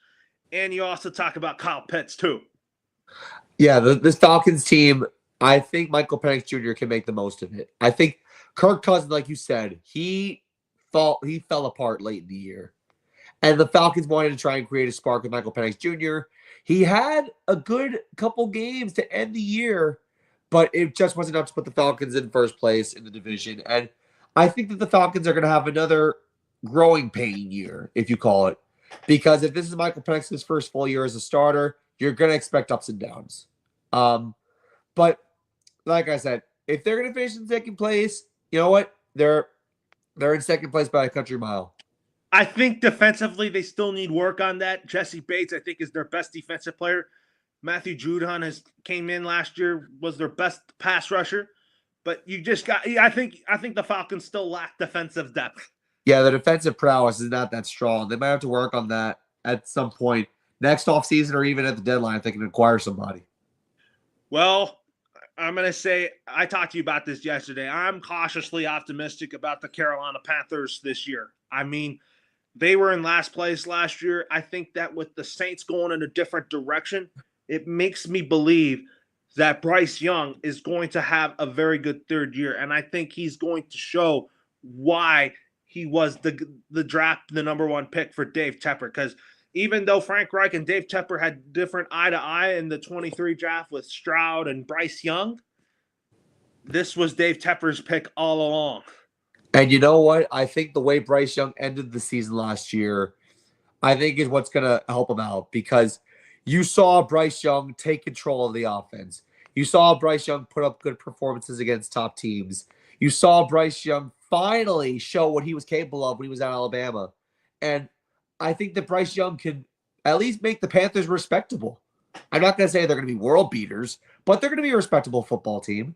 And you also talk about Kyle Pitts too. Yeah, this Falcons team, I think Michael Penix Jr. can make the most of it. I think Kirk Cousins, like you said, he fell apart late in the year. And the Falcons wanted to try and create a spark with Michael Penix Jr. He had a good couple games to end the year, but it just wasn't enough to put the Falcons in first place in the division. And I think that the Falcons are going to have another growing pain year, if you call it. Because if this is Michael Penix's first full year as a starter, you're going to expect ups and downs. But like I said, if they're going to finish in second place, you know what? They're in second place by a country mile. I think defensively they still need work on that. Jesse Bates, I think, is their best defensive player. Matthew Judon came in last year, was their best pass rusher. But you just got I think the Falcons still lack defensive depth. Yeah, the defensive prowess is not that strong. They might have to work on that at some point next offseason or even at the deadline if they can acquire somebody. Well, I'm going to say, I talked to you about this yesterday. I'm cautiously optimistic about the Carolina Panthers this year. I mean, they were in last place last year. I think that with the Saints going in a different direction, it makes me believe that Bryce Young is going to have a very good third year. And I think he's going to show why he was the draft, the number 1 pick for Dave Tepper. Because even though Frank Reich and Dave Tepper had different eye-to-eye in the 23 draft with Stroud and Bryce Young, this was Dave Tepper's pick all along. And you know what? I think the way Bryce Young ended the season last year, I think is what's going to help him out, because you saw Bryce Young take control of the offense. You saw Bryce Young put up good performances against top teams. You saw Bryce Young finally show what he was capable of when he was at Alabama. And I think that Bryce Young can at least make the Panthers respectable. I'm not going to say they're going to be world beaters, but they're going to be a respectable football team.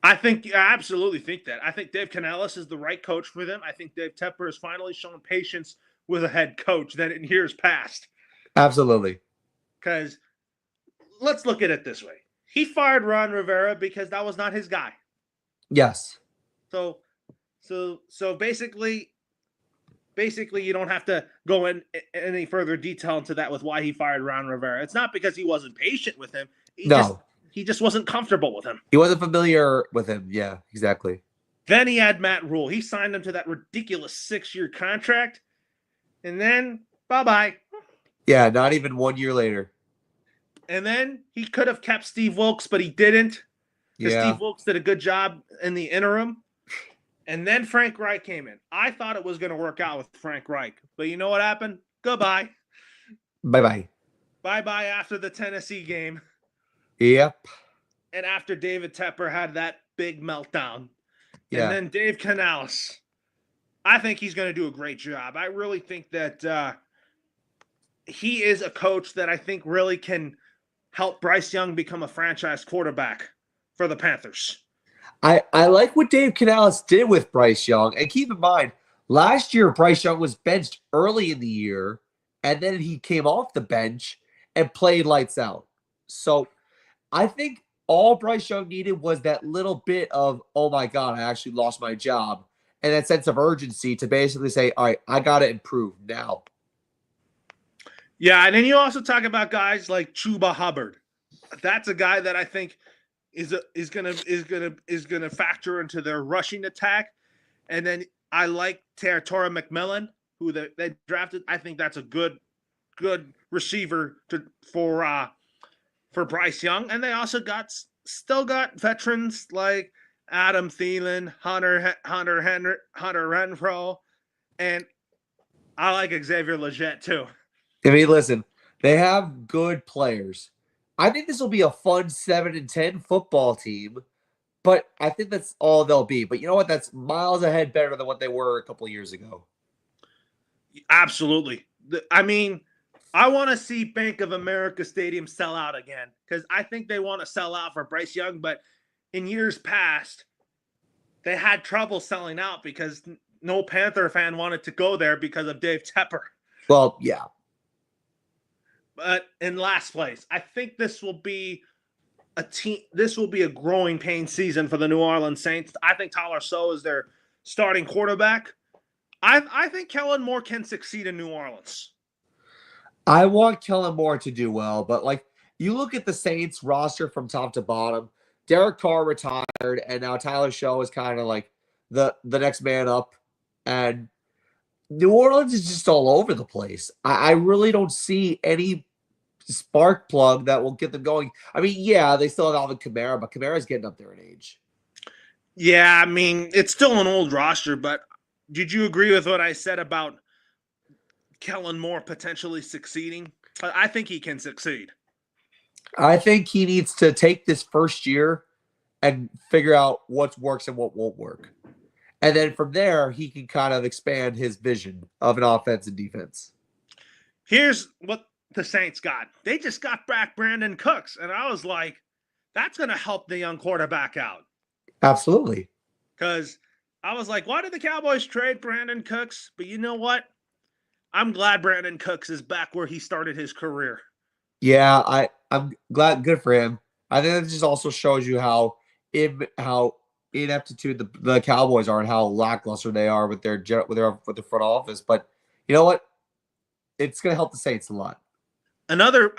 I absolutely think that. I think Dave Canellis is the right coach for them. I think Dave Tepper has finally shown patience with a head coach than in years past. Absolutely. Because let's look at it this way. He fired Ron Rivera because that was not his guy. Yes. So basically, basically, you don't have to go in any further detail into that with why he fired Ron Rivera. It's not because he wasn't patient with him. No, He just wasn't comfortable with him. he wasn't familiar with him. Yeah, exactly. Then he had Matt Rule. He signed him to that ridiculous 6-year contract. And then, bye-bye. Yeah, not even 1 year later. And then he could have kept Steve Wilkes, but he didn't. Because Yeah. Steve Wilkes did a good job in the interim. And then Frank Reich came in. I thought it was going to work out with Frank Reich. But you know what happened? Goodbye. Bye-bye. Bye-bye after the Tennessee game. Yep. And after David Tepper had that big meltdown. Yeah. And then Dave Canales. I think he's going to do a great job. I really think that he is a coach that I think really can help Bryce Young become a franchise quarterback for the Panthers. I like what Dave Canales did with Bryce Young. And keep in mind, last year, Bryce Young was benched early in the year, and then he came off the bench and played lights out. So I think all Bryce Young needed was that little bit of, oh my God, I actually lost my job. And that sense of urgency to basically say, all right, I got to improve now. Yeah, and then you also talk about guys like Chuba Hubbard. That's a guy that I think is gonna factor into their rushing attack. And then I like Torrey McMillan, who they drafted. I think that's a good receiver for Bryce Young. And they also still got veterans like Adam Thielen, Hunter Renfrow, and I like Xavier Legette too. I mean, listen, they have good players. I think this will be a fun 7-10 football team, but I think that's all they'll be. But you know what? That's miles ahead better than what they were a couple of years ago. Absolutely. I mean, I want to see Bank of America Stadium sell out again because I think they want to sell out for Bryce Young, but in years past, they had trouble selling out because no Panther fan wanted to go there because of Dave Tepper. Well, yeah. But in last place, I think this will be a growing pain season for the New Orleans Saints. I think Tyler Sow is their starting quarterback. I think Kellen Moore can succeed in New Orleans. I want Kellen Moore to do well, but like you look at the Saints roster from top to bottom, Derek Carr retired, and now Tyler Show is kind of like the next man up. And New Orleans is just all over the place. I really don't see any spark plug that will get them going. I mean, yeah, they still have Alvin Kamara, but Kamara's getting up there in age. Yeah, I mean, it's still an old roster, but did you agree with what I said about Kellen Moore potentially succeeding? I think he can succeed. I think he needs to take this first year and figure out what works and what won't work. And then from there, he can kind of expand his vision of an offense and defense. Here's what the Saints got. They just got back Brandon Cooks. And I was like, that's going to help the young quarterback out. Absolutely. Because I was like, why did the Cowboys trade Brandon Cooks? But you know what? I'm glad Brandon Cooks is back where he started his career. Yeah, I'm glad. Good for him. I think that just also shows you how ineptitude the Cowboys are and how lackluster they are with their front office. But you know what? It's going to help the Saints a lot. Another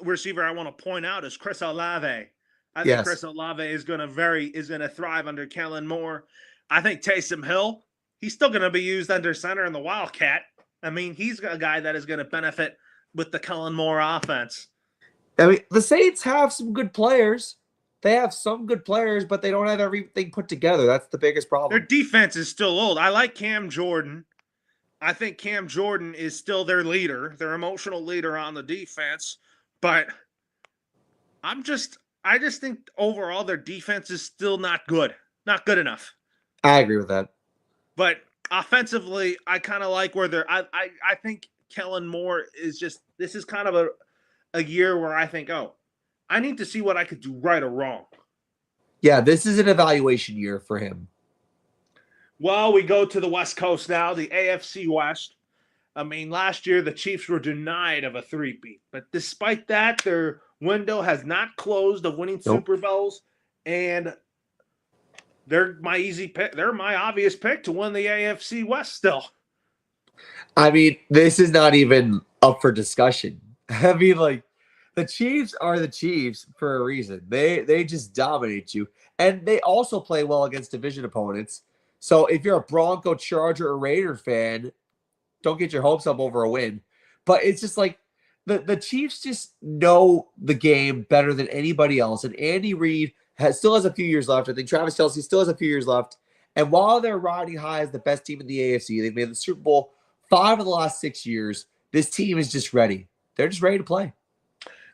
receiver I want to point out is Chris Olave. I think Chris Olave is going to thrive under Kellen Moore. I think Taysom Hill, he's still going to be used under center in the Wildcat. I mean, he's a guy that is going to benefit with the Kellen Moore offense. I mean, the Saints have some good players. They have some good players, but they don't have everything put together. That's the biggest problem. Their defense is still old. I like Cam Jordan. I think Cam Jordan is still their leader, their emotional leader on the defense. But I just think overall their defense is still not good enough. I agree with that. But offensively, I kind of like where they're. I think Kellen Moore is just. This is kind of a year where I think, I need to see what I could do right or wrong. Yeah, this is an evaluation year for him. Well, we go to the West Coast now, the AFC West. I mean, last year the Chiefs were denied of a three-peat. But despite that, their window has not closed of winning Super Bowls. And they're my easy pick. They're my obvious pick to win the AFC West still. I mean, this is not even up for discussion. I mean, like, the Chiefs are the Chiefs for a reason. They just dominate you. And they also play well against division opponents. So if you're a Bronco, Charger, or Raider fan, don't get your hopes up over a win. But it's just like the Chiefs just know the game better than anybody else. And Andy Reid still has a few years left. I think Travis Kelce still has a few years left. And while they're riding high as the best team in the AFC, they've made the Super Bowl 5 of the last 6 years. This team is just ready. They're just ready to play.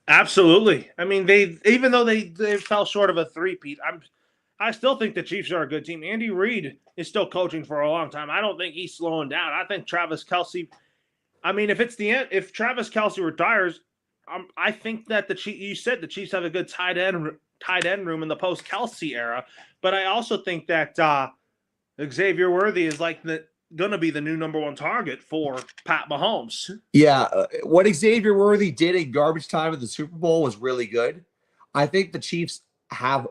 Absolutely. I mean, even though they fell short of a three-peat, I still think the Chiefs are a good team. Andy Reid is still coaching for a long time. I don't think he's slowing down. I think Travis Kelce. I mean, if it's the end, if Travis Kelce retires, I think that you said the Chiefs have a good tight end room in the post Kelce era. But I also think that Xavier Worthy is like going to be the new number one target for Pat Mahomes. Yeah, what Xavier Worthy did in garbage time in the Super Bowl was really good. I think the Chiefs have,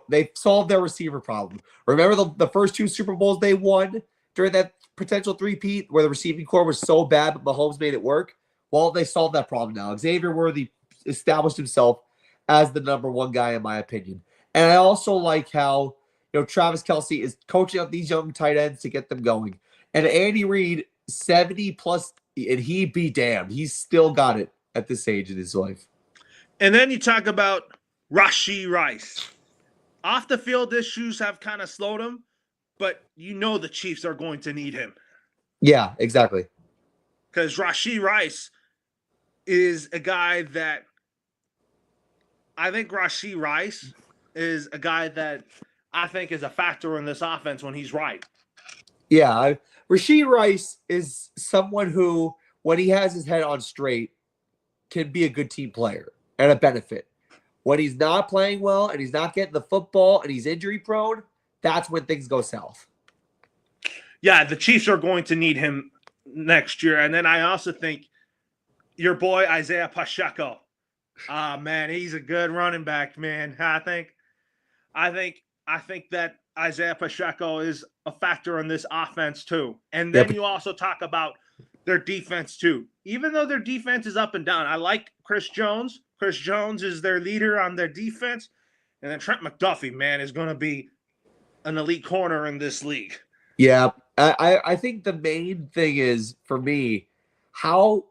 they've solved their receiver problem. Remember the first 2 Super Bowls they won during that potential three-peat where the receiving core was so bad, but Mahomes made it work? Well, they solved that problem now. Xavier Worthy established himself as the number one guy, in my opinion. And I also like how Travis Kelce is coaching up these young tight ends to get them going. And Andy Reid, 70 plus, and he be damned. He's still got it at this age in his life. And then you talk about Rashee Rice. Off the field issues have kind of slowed him, but the Chiefs are going to need him. Yeah, exactly. Because Rashee Rice is a guy that I think is a factor in this offense when he's right. Yeah, Rashee Rice is someone who, when he has his head on straight, can be a good team player and a benefit. When he's not playing well and he's not getting the football and he's injury prone, that's when things go south. Yeah, the Chiefs are going to need him next year. And then I also think your boy Isaiah Pacheco. Man, he's a good running back, man. I think that Isaiah Pacheco is a factor in this offense too. And then you also talk about their defense too. Even though their defense is up and down, I like Chris Jones. Chris Jones is their leader on their defense. And then Trent McDuffie, man, is going to be an elite corner in this league. Yeah, I think the main thing is, for me, how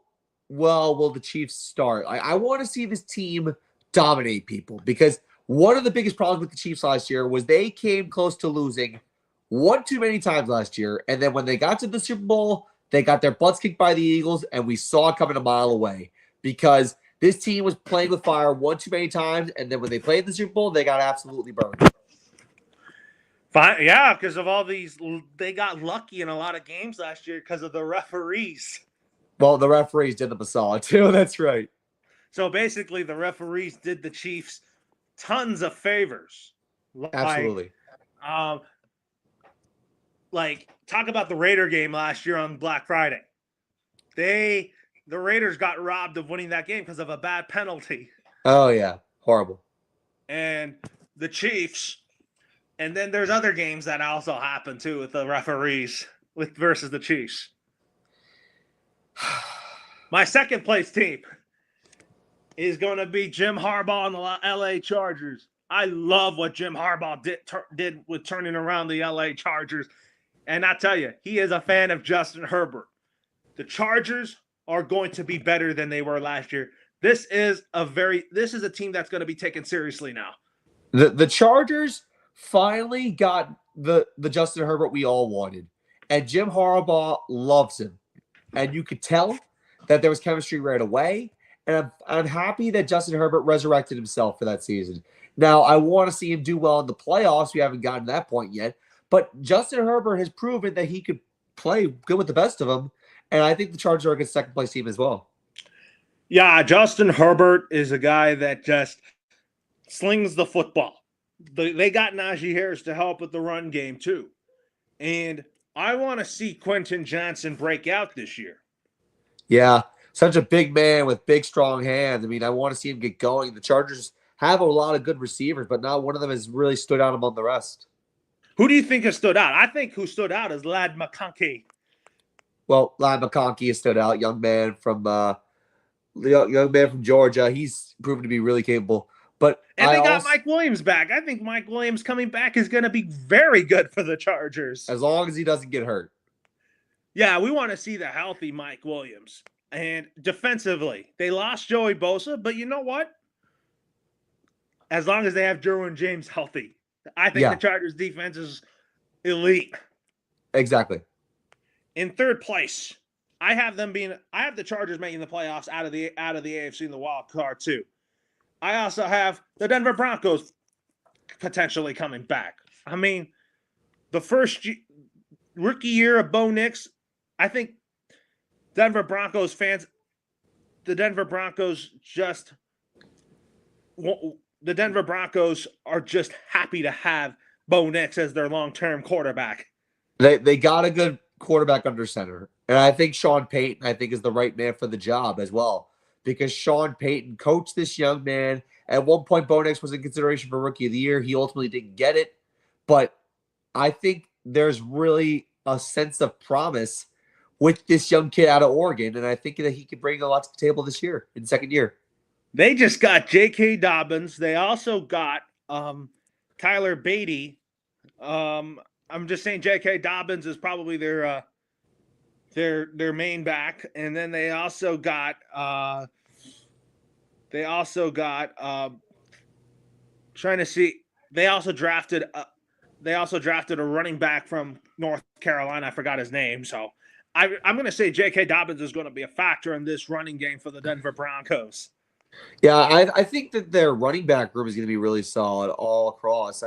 well will the Chiefs start? I want to see this team dominate people, because one of the biggest problems with the Chiefs last year was they came close to losing one too many times last year. And then when they got to the Super Bowl, they got their butts kicked by the Eagles, and we saw it coming a mile away because this team was playing with fire one too many times. And then when they played the Super Bowl, they got absolutely burned. Fine, yeah, because of all these, they got lucky in a lot of games last year because of the referees. Well, the referees did them a solid too. That's right. So basically, the referees did the Chiefs tons of favors. Absolutely. Like talk about the Raider game last year on Black Friday. The Raiders got robbed of winning that game because of a bad penalty. Oh yeah, horrible. And the Chiefs. And then there's other games that also happen too with the referees versus the Chiefs. My second place team is going to be Jim Harbaugh and the LA Chargers. I love what Jim Harbaugh did with turning around the LA Chargers. And I tell you, he is a fan of Justin Herbert. The Chargers are going to be better than they were last year. This is a team that's going to be taken seriously now. The Chargers finally got the Justin Herbert we all wanted. And Jim Harbaugh loves him. And you could tell that there was chemistry right away. And I'm happy that Justin Herbert resurrected himself for that season. Now, I want to see him do well in the playoffs. We haven't gotten to that point yet. But Justin Herbert has proven that he could play good with the best of them. And I think the Chargers are a good second-place team as well. Yeah, Justin Herbert is a guy that just slings the football. They got Najee Harris to help with the run game too. And I want to see Quentin Johnson break out this year. Yeah, such a big man with big, strong hands. I mean, I want to see him get going. The Chargers have a lot of good receivers, but not one of them has really stood out among the rest. Who do you think has stood out? I think who stood out is Lad McConkey. Well, Lad McConkey has stood out, young man from Georgia. He's proven to be really capable. But And they got Mike Williams back. I think Mike Williams coming back is going to be very good for the Chargers. As long as he doesn't get hurt. Yeah, we want to see the healthy Mike Williams. And defensively, they lost Joey Bosa, but you know what? As long as they have Derwin James healthy, I think the Chargers defense is elite. Exactly. In third place, I have the Chargers making the playoffs out of the AFC in the wild card too. I also have the Denver Broncos potentially coming back. I mean, the first rookie year of Bo Nix, I think the Denver Broncos are just happy to have Bo Nix as their long-term quarterback. They got a good quarterback under center. And I think Sean Payton, is the right man for the job as well. Because Sean Payton coached this young man. At one point, Bo Nix was in consideration for Rookie of the Year. He ultimately didn't get it. But I think there's really a sense of promise with this young kid out of Oregon. And I think that he could bring a lot to the table this year, in second year. They just got J.K. Dobbins. They also got Tyler Beatty. I'm just saying J.K. Dobbins is probably their main back. And then they also got they also drafted a running back from North Carolina. I forgot his name. So I'm going to say J.K. Dobbins is going to be a factor in this running game for the Denver Broncos. Yeah, I think that their running back group is going to be really solid all across.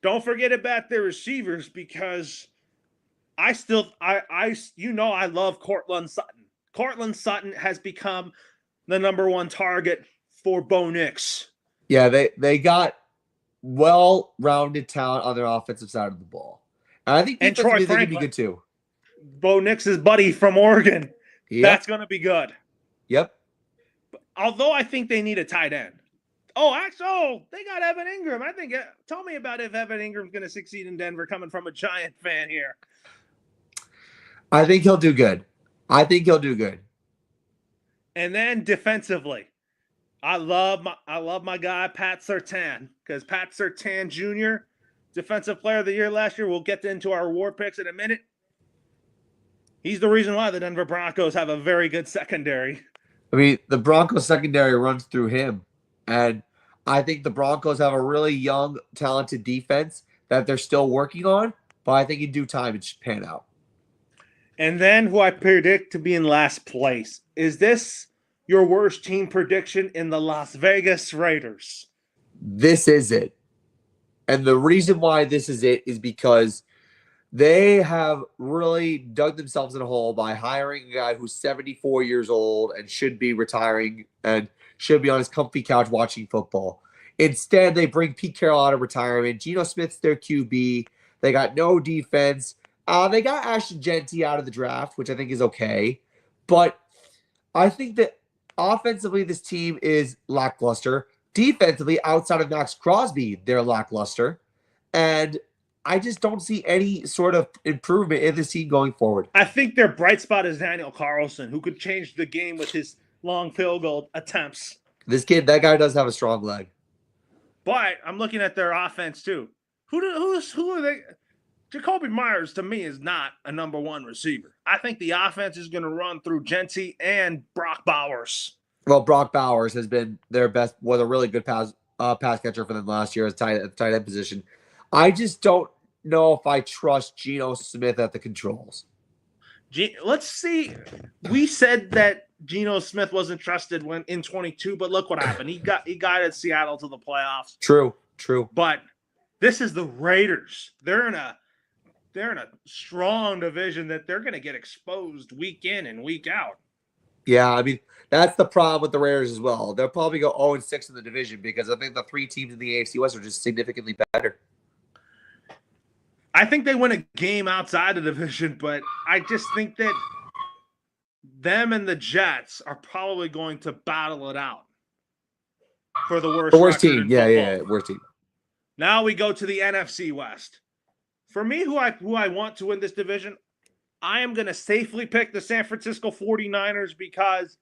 Don't forget about their receivers because I love Cortland Sutton. Cortland Sutton has become the number one target for Bo Nix. Yeah, they got well-rounded talent on their offensive side of the ball. And I think Troy Franklin be good too. Bo Nix's buddy from Oregon. Yep. That's going to be good. Yep. Although I think they need a tight end. They got Evan Ingram. Tell me about if Evan Ingram's going to succeed in Denver coming from a Giant fan here. I think he'll do good. And then defensively, I love my guy, Pat Surtain, because Pat Surtain Jr., Defensive Player of the Year last year, we'll get into our award picks in a minute. He's the reason why the Denver Broncos have a very good secondary. I mean, the Broncos secondary runs through him. And I think the Broncos have a really young, talented defense that they're still working on. But I think in due time, it should pan out. And then who I predict to be in last place. Is this your worst team prediction in the Las Vegas Raiders? This is it. And the reason why this is it is because they have really dug themselves in a hole by hiring a guy who's 74 years old and should be retiring and should be on his comfy couch watching football. Instead, they bring Pete Carroll out of retirement. Geno Smith's their QB. They got no defense. They got Ashton Genty out of the draft, which I think is okay. But I think that offensively, this team is lackluster. Defensively, outside of Max Crosby, they're lackluster. And I just don't see any sort of improvement in this team going forward. I think their bright spot is Daniel Carlson, who could change the game with his long field goal attempts. That guy does have a strong leg. But I'm looking at their offense too. Who are they? Jacoby Myers to me is not a number one receiver. I think the offense is going to run through Genty and Brock Bowers. Well, Brock Bowers has been was a really good pass catcher for them last year as tight end position. I just don't know if I trust Geno Smith at the controls. Let's see. We said that Geno Smith wasn't trusted when in 22, but look what happened. He guided Seattle to the playoffs. True. But this is the Raiders. They're in a strong division that they're going to get exposed week in and week out. Yeah, I mean, that's the problem with the Raiders as well. They'll probably go 0-6 in the division because I think the three teams in the AFC West are just significantly better. I think they win a game outside the division, but I just think that them and the Jets are probably going to battle it out for the worst team. Yeah, worst team. Now we go to the NFC West. For me, who I want to win this division, I am going to safely pick the San Francisco 49ers because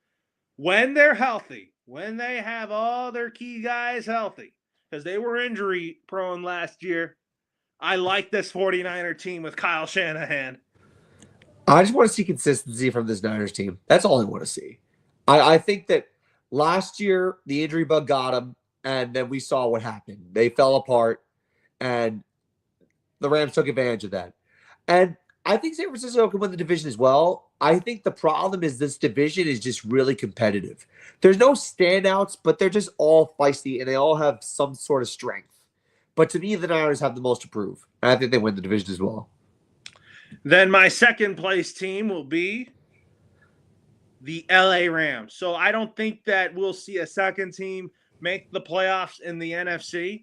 when they're healthy, when they have all their key guys healthy, because they were injury prone last year, I like this 49er team with Kyle Shanahan. I just want to see consistency from this Niners team. That's all I want to see. I think that last year the injury bug got them, and then we saw what happened. They fell apart, and the Rams took advantage of that. And I think San Francisco can win the division as well. I think the problem is this division is just really competitive. There's no standouts, but they're just all feisty, and they all have some sort of strength. But to me, the Niners have the most to prove. And I think they win the division as well. Then my second place team will be the LA Rams. So I don't think that we'll see a second team make the playoffs in the NFC.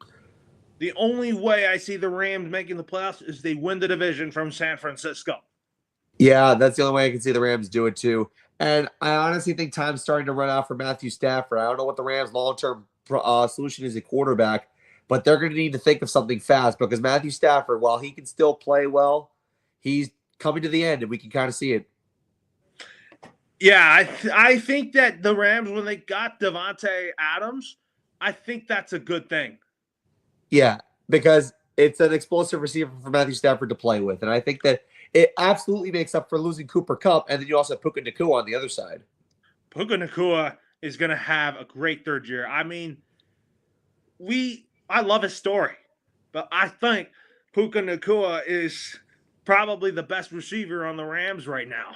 The only way I see the Rams making the playoffs is they win the division from San Francisco. Yeah, that's the only way I can see the Rams do it too. And I honestly think time's starting to run out for Matthew Stafford. I don't know what the Rams' long-term solution is at quarterback, but they're going to need to think of something fast because Matthew Stafford, while he can still play well, he's coming to the end, and we can kind of see it. Yeah, I think that the Rams, when they got Devontae Adams, I think that's a good thing. Yeah, because it's an explosive receiver for Matthew Stafford to play with. And I think that it absolutely makes up for losing Cooper Kupp, and then you also have Puka Nacua on the other side. Puka Nacua is going to have a great third year. I mean, I love his story, but I think Puka Nacua is probably the best receiver on the Rams right now.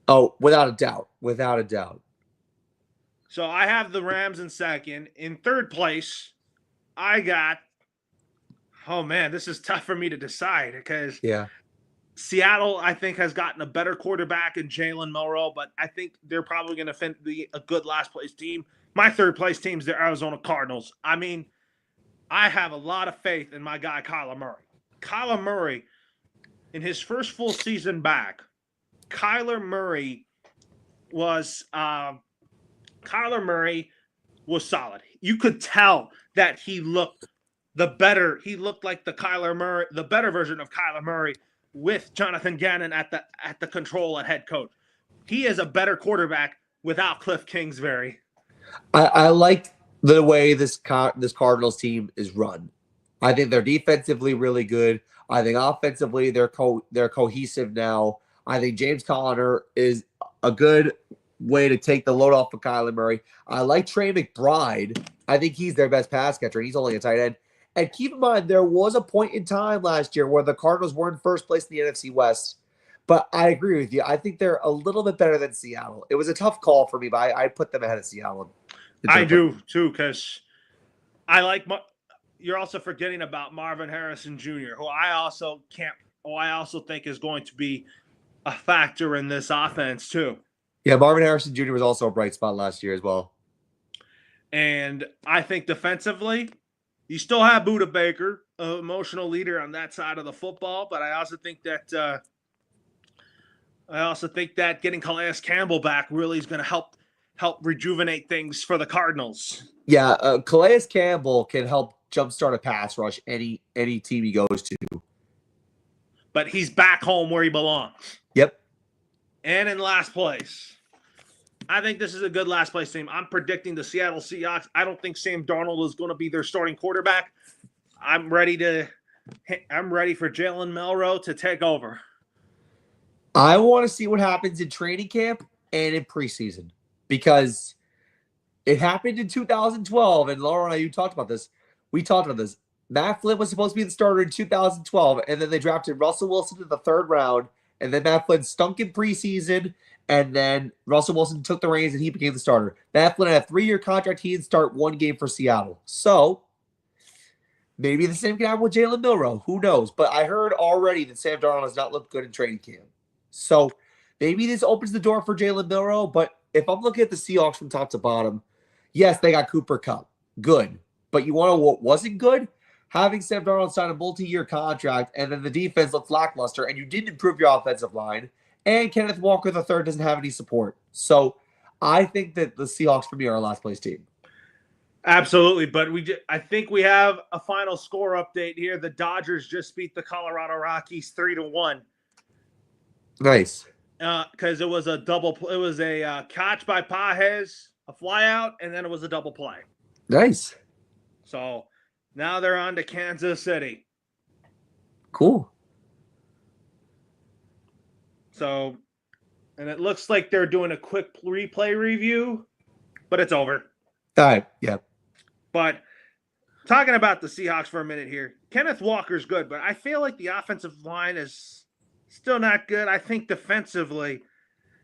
Oh, without a doubt. Without a doubt. So I have the Rams in second. In third place, I got, oh man, this is tough for me to decide because Seattle, I think, has gotten a better quarterback in Jalen Milroe, but I think they're probably going to be a good last place team. My third place team is the Arizona Cardinals. I mean, I have a lot of faith in my guy, Kyler Murray. Kyler Murray, in his first full season back, Kyler Murray was solid. You could tell that he looked like the better version of Kyler Murray with Jonathan Gannon at the control at head coach. He is a better quarterback without Cliff Kingsbury. I like the way this Cardinals team is run. I think they're defensively really good. I think offensively they're cohesive now. I think James Conner is a good way to take the load off of Kyler Murray. I like Trey McBride. I think he's their best pass catcher, and he's only a tight end. And keep in mind, there was a point in time last year where the Cardinals were in first place in the NFC West. But I agree with you. I think they're a little bit better than Seattle. It was a tough call for me, but I put them ahead of Seattle. I do, too, because I like – you're also forgetting about Marvin Harrison Jr., who I also think is going to be – a factor in this offense too. Yeah, Marvin Harrison Jr. was also a bright spot last year as well. And I think defensively, you still have Budda Baker, an emotional leader on that side of the football, but I also think that getting Calais Campbell back really is going to help rejuvenate things for the Cardinals. Yeah, Calais Campbell can help jumpstart a pass rush any team he goes to. But he's back home where he belongs. Yep. And in last place, I think this is a good last place team. I'm predicting the Seattle Seahawks. I don't think Sam Darnold is going to be their starting quarterback. I'm ready for Jalen Milroe to take over. I want to see what happens in training camp and in preseason because it happened in 2012. And Laura and I, you talked about this. We talked about this. Matt Flynn was supposed to be the starter in 2012, and then they drafted Russell Wilson in the third round, and then Matt Flynn stunk in preseason, and then Russell Wilson took the reins, and he became the starter. Matt Flynn had a 3-year contract. He didn't start one game for Seattle. So maybe the same can happen with Jalen Milroe. Who knows? But I heard already that Sam Darnold has not looked good in training camp. So maybe this opens the door for Jalen Milroe, but if I'm looking at the Seahawks from top to bottom, yes, they got Cooper Kupp. Good. But you want to know what wasn't good? Having Sam Darnold sign a multi-year contract, and then the defense looks lackluster, and you didn't improve your offensive line, and Kenneth Walker III doesn't have any support. So I think that the Seahawks, for me, are a last-place team. Absolutely, but I think we have a final score update here. The Dodgers just beat the Colorado Rockies 3-1. Nice. Because it was a double. It was a catch by Pages, a flyout, and then it was a double play. Nice. So now they're on to Kansas City. Cool. So, and it looks like they're doing a quick replay review, but it's over. All right. Yeah. But talking about the Seahawks for a minute here, Kenneth Walker's good, but I feel like the offensive line is still not good. I think defensively,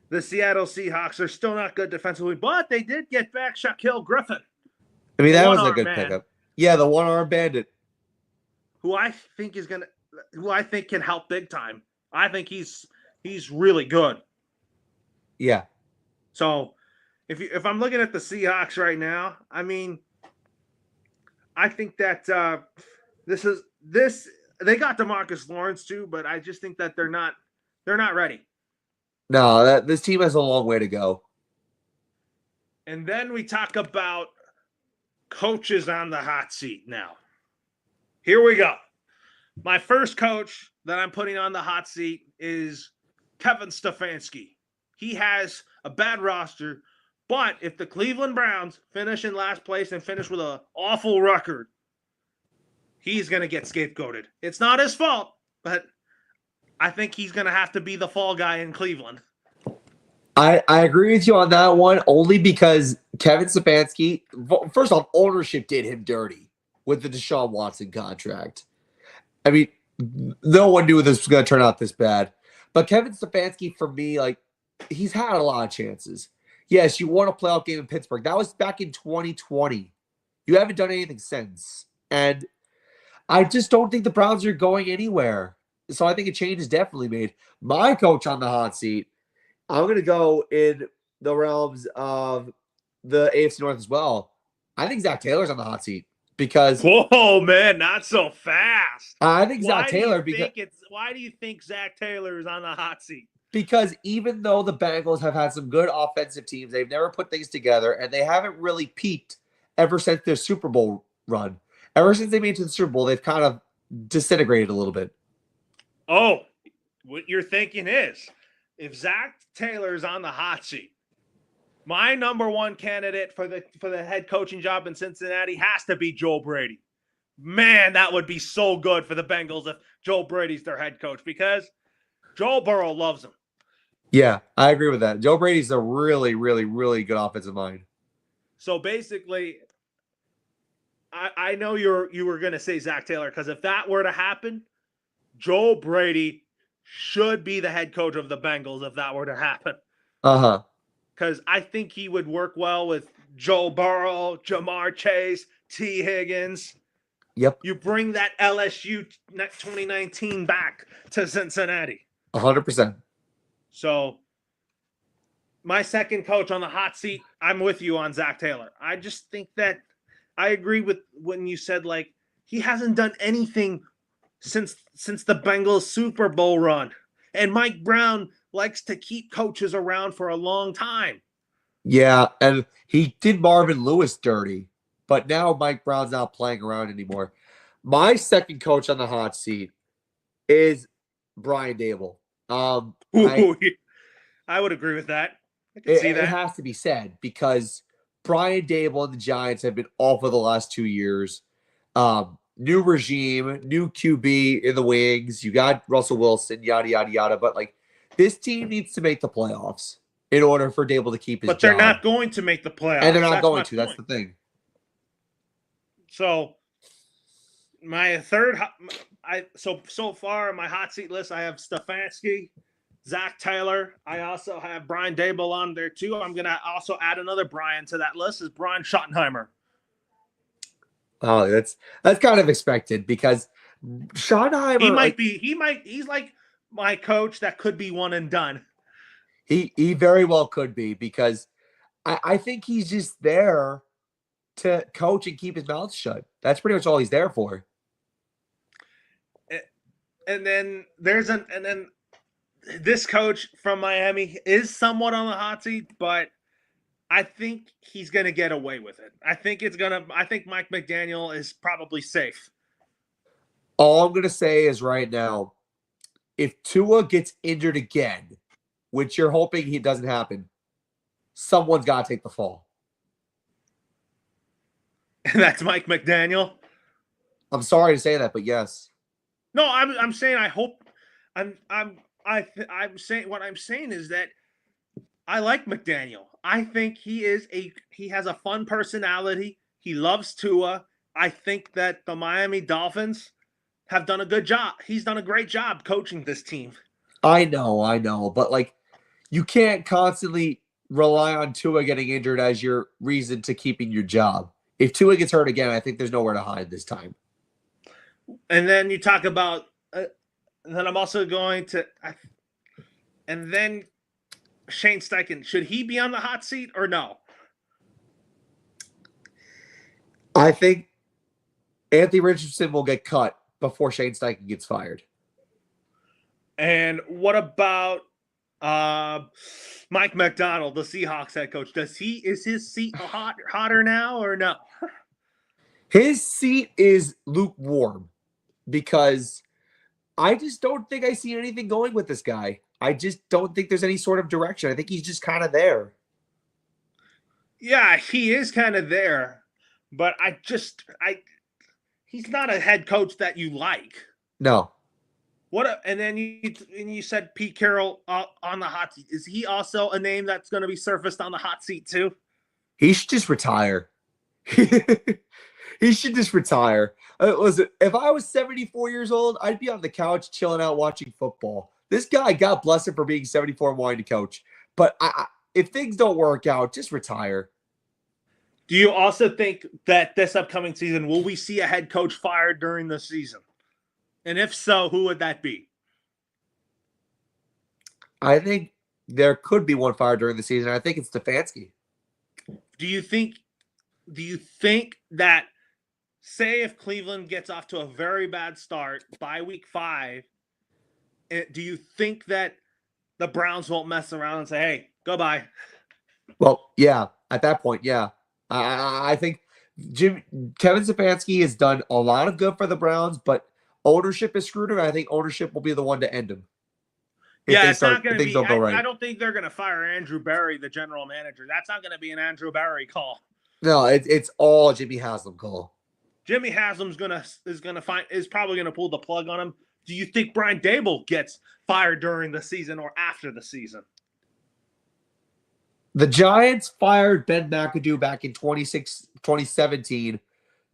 the Seattle Seahawks are still not good defensively, but they did get back Shaquille Griffin. I mean, that was a good pickup. Yeah, the one-arm bandit. Who I think can help big time. I think he's really good. Yeah. So if I'm looking at the Seahawks right now, I mean, I think that they got DeMarcus Lawrence too, but I just think that they're not ready. No, this team has a long way to go. And then we talk about coaches on the hot seat now. Here we go. My first coach that I'm putting on the hot seat is Kevin Stefanski. He has a bad roster, but if the Cleveland Browns finish in last place and finish with an awful record, he's going to get scapegoated. It's not his fault, but I think he's going to have to be the fall guy in Cleveland. I agree with you on that one, only because Kevin Stefanski, first off, ownership did him dirty with the Deshaun Watson contract. I mean, no one knew this was going to turn out this bad. But Kevin Stefanski, for me, like, he's had a lot of chances. Yes, you won a playoff game in Pittsburgh. That was back in 2020. You haven't done anything since. And I just don't think the Browns are going anywhere. So I think a change is definitely made. My coach on the hot seat, I'm going to go in the realms of the AFC North as well. I think Zach Taylor's on the hot seat because... Whoa, man, not so fast. I think Zach Taylor... Why do you think Zach Taylor is on the hot seat? Because even though the Bengals have had some good offensive teams, they've never put things together, and they haven't really peaked ever since their Super Bowl run. Ever since they made it to the Super Bowl, they've kind of disintegrated a little bit. Oh, what you're thinking is, if Zach Taylor's on the hot seat, my number one candidate for the head coaching job in Cincinnati has to be Joe Brady. Man, that would be so good for the Bengals if Joe Brady's their head coach, because Joe Burrow loves him. Yeah, I agree with that. Joe Brady's a really, really, really good offensive mind. So basically, I know you were going to say Zach Taylor, because if that were to happen, Joe Brady should be the head coach of the Bengals if that were to happen. Uh-huh. Because I think he would work well with Joe Burrow, Jamar Chase, T. Higgins. Yep. You bring that LSU 2019 back to Cincinnati. 100%. So my second coach on the hot seat, I'm with you on Zach Taylor. I just think that I agree with when you said, like, he hasn't done anything since the Bengals Super Bowl run. And Mike Brown likes to keep coaches around for a long time. Yeah, and he did Marvin Lewis dirty, but now Mike Brown's not playing around anymore. My second coach on the hot seat is Brian Daboll. I would agree with that. I can see that. It has to be said, because Brian Daboll and the Giants have been awful the last 2 years. New regime, new QB in the wings. You got Russell Wilson, yada, yada, yada. But, like, this team needs to make the playoffs in order for Daboll to keep his job. But they're not going to make the playoffs. And they're not going to. That's the thing. So my third, so far on my hot seat list, I have Stefanski, Zach Taylor. I also have Brian Daboll on there too. I'm gonna also add another Brian to that list, is Brian Schottenheimer. Oh, that's kind of expected, because Schottenheimer, he's like my coach that could be one and done. He very well could be, because I think he's just there to coach and keep his mouth shut. That's pretty much all he's there for. And then this coach from Miami is somewhat on the hot seat, but I think he's going to get away with it. I think Mike McDaniel is probably safe. All I'm going to say is right now, if Tua gets injured again, which you're hoping he doesn't happen, someone's got to take the fall. And that's Mike McDaniel. I'm sorry to say that, but yes. No, I'm saying I hope. I'm saying what I'm saying is that I like McDaniel. I think he has a fun personality. He loves Tua. I think that the Miami Dolphins have done a good job. He's done a great job coaching this team. I know, but like you can't constantly rely on Tua getting injured as your reason to keeping your job. If Tua gets hurt again, I think there's nowhere to hide this time. And then you talk about, then I'm also going to, and then Shane Steichen, should he be on the hot seat or no? I think Anthony Richardson will get cut before Shane Steichen gets fired. And what about Mike Macdonald, the Seahawks head coach? Is his seat hotter now or no? His seat is lukewarm because I just don't think I see anything going with this guy. I just don't think there's any sort of direction. I think he's just kind of there. Yeah, he is kind of there, but he's not a head coach that you like. No. And then you said Pete Carroll on the hot seat. Is he also a name that's going to be surfaced on the hot seat too? He should just retire. He should just retire. Listen, if I was 74 years old, I'd be on the couch chilling out watching football. This guy, God bless him for being 74 and wanting to coach. But if things don't work out, just retire. Do you also think that this upcoming season, will we see a head coach fired during the season? And if so, who would that be? I think there could be one fired during the season. I think it's Stefanski. Do you think that, say if Cleveland gets off to a very bad start by week 5, do you think that the Browns won't mess around and say, hey, goodbye? Well, yeah, at that point, yeah. I think Kevin Stefanski has done a lot of good for the Browns, but ownership is screwed, and I think ownership will be the one to end him. It's not going to be. I don't think they're going to fire Andrew Berry, the general manager. That's not going to be an Andrew Berry call. No, it's all Jimmy Haslam call. Jimmy Haslam's is probably going to pull the plug on him. Do you think Brian Daboll gets fired during the season or after the season? The Giants fired Ben McAdoo back in 2017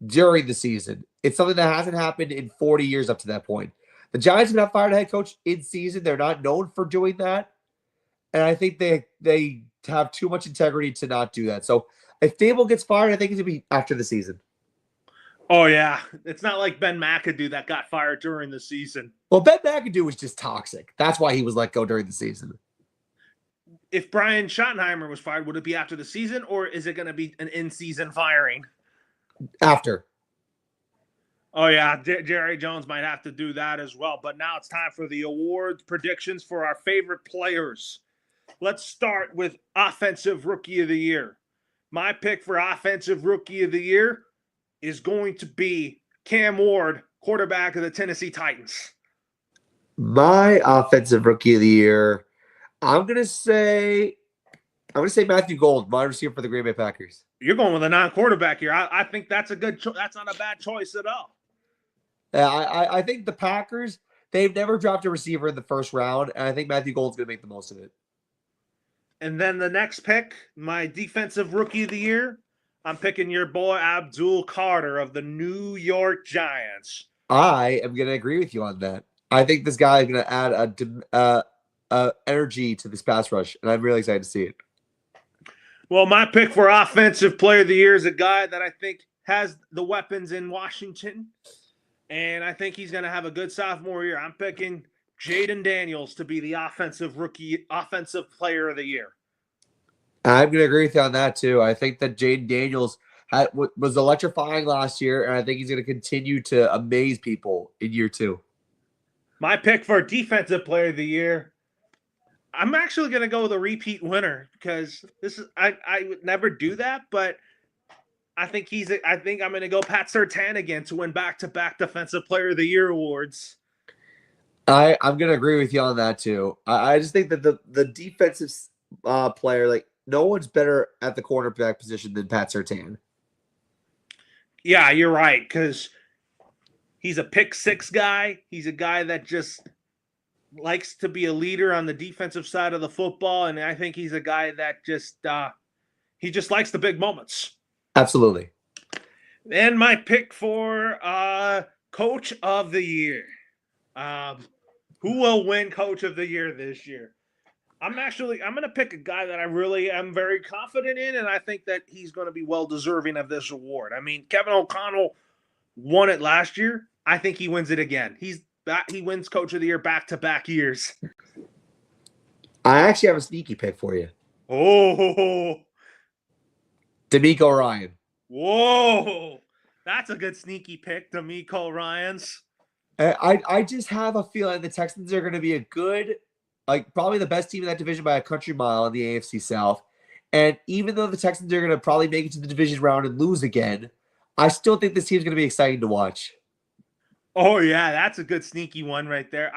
during the season. It's something that hasn't happened in 40 years up to that point. The Giants have not fired a head coach in season. They're not known for doing that. And I think they have too much integrity to not do that. So if Daboll gets fired, I think it's going to be after the season. Oh, yeah. It's not like Ben McAdoo that got fired during the season. Well, Ben McAdoo was just toxic. That's why he was let go during the season. If Brian Schottenheimer was fired, would it be after the season, or is it going to be an in-season firing? After. Oh, yeah. Jerry Jones might have to do that as well. But now it's time for the awards predictions for our favorite players. Let's start with Offensive Rookie of the Year. My pick for Offensive Rookie of the Year is going to be Cam Ward, quarterback of the Tennessee Titans. My Offensive Rookie of the Year, I'm going to say Matthew Gold, wide receiver for the Green Bay Packers. You're going with a non-quarterback here. I think that's a good that's not a bad choice at all. I think the Packers, they've never dropped a receiver in the first round, and I think Matthew Gold's going to make the most of it. And then the next pick, my Defensive Rookie of the Year, I'm picking your boy Abdul Carter of the New York Giants. I am going to agree with you on that. I think this guy is going to add energy to this pass rush, and I'm really excited to see it. Well, my pick for Offensive Player of the Year is a guy that I think has the weapons in Washington, and I think he's going to have a good sophomore year. I'm picking Jaden Daniels to be the Offensive Player of the Year. I'm going to agree with you on that, too. I think that Jaden Daniels was electrifying last year, and I think he's going to continue to amaze people in year 2. My pick for Defensive Player of the Year, I'm actually going to go with a repeat winner because I would never do that, but I think I'm going to go Pat Surtain again to win back-to-back Defensive Player of the Year awards. I'm gonna agree with you on that too. I just think that the defensive player, like no one's better at the cornerback position than Pat Surtain. Yeah, you're right, because he's a pick six guy. He's a guy that just likes to be a leader on the defensive side of the football, and I think he's a guy that just he just likes the big moments. Absolutely. And my pick for Coach of the Year. Who will win Coach of the Year this year? I'm going to pick a guy that I really am very confident in, and I think that he's going to be well deserving of this award. I mean, Kevin O'Connell won it last year. I think he wins it again. He wins Coach of the Year back-to-back years. I actually have a sneaky pick for you. Oh, D'Amico Ryan. whoa, that's a good sneaky pick, D'Amico Ryans. I just have a feeling the Texans are going to be a good, like probably the best team in that division by a country mile in the AFC South. And even though the Texans are going to probably make it to the division round and lose again, I still think this team's going to be exciting to watch. Oh yeah, that's a good sneaky one right there.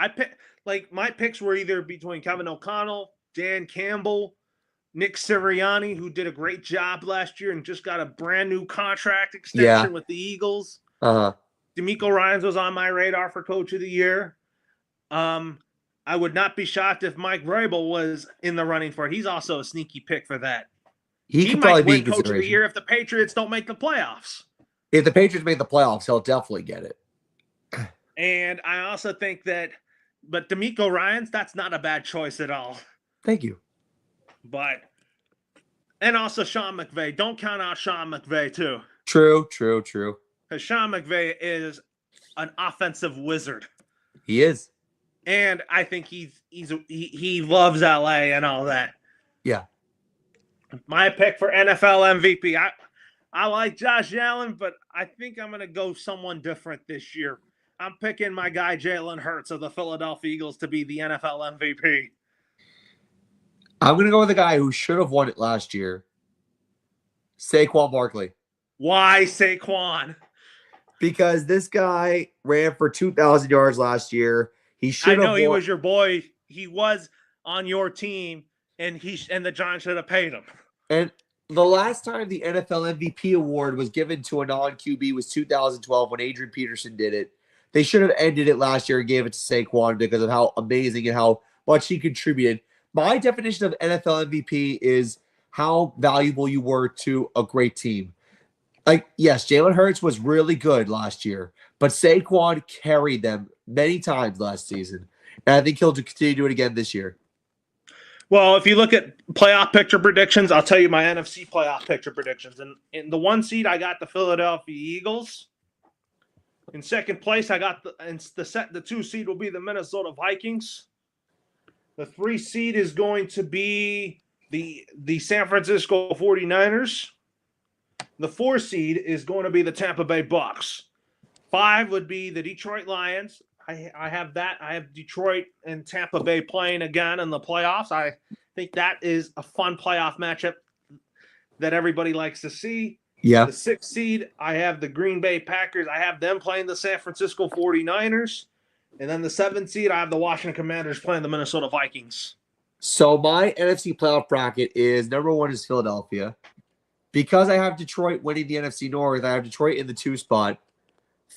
My picks were either between Kevin O'Connell, Dan Campbell, Nick Sirianni, who did a great job last year and just got a brand new contract extension with the Eagles. D'Amico Ryans was on my radar for Coach of the Year. I would not be shocked if Mike Vrabel was in the running for it. He's also a sneaky pick for that. He could probably win Coach of the Year if the Patriots don't make the playoffs. If the Patriots make the playoffs, he'll definitely get it. And I also think but D'Amico Ryans, that's not a bad choice at all. Thank you. And also Sean McVay. Don't count out Sean McVay too. True. Because Sean McVay is an offensive wizard. He is. And I think he loves LA and all that. Yeah. My pick for NFL MVP. I like Josh Allen, but I think I'm going to go someone different this year. I'm picking my guy Jalen Hurts of the Philadelphia Eagles to be the NFL MVP. I'm going to go with the guy who should have won it last year, Saquon Barkley. Why Saquon? Because this guy ran for 2,000 yards last year. He should have won. He was your boy. He was on your team, and the Giants should have paid him. And the last time the NFL MVP award was given to a non-QB was 2012 when Adrian Peterson did it. They should have ended it last year and gave it to Saquon because of how amazing and how much he contributed. My definition of NFL MVP is how valuable you were to a great team. Like, yes, Jalen Hurts was really good last year, but Saquon carried them many times last season. And I think he'll continue to do it again this year. Well, if you look at playoff picture predictions, I'll tell you my NFC playoff picture predictions. And in the 1 seed, I got the Philadelphia Eagles. In second place, I got the 2 seed will be the Minnesota Vikings. The 3 seed is going to be the San Francisco 49ers. The 4 seed is going to be the Tampa Bay Bucks. 5 would be the Detroit Lions. I have that. I have Detroit and Tampa Bay playing again in the playoffs. I think that is a fun playoff matchup that everybody likes to see. Yeah. The 6th seed, I have the Green Bay Packers. I have them playing the San Francisco 49ers. And then the 7th seed, I have the Washington Commanders playing the Minnesota Vikings. So my NFC playoff bracket is number 1 is Philadelphia. Because I have Detroit winning the NFC North, I have Detroit in the 2 spot.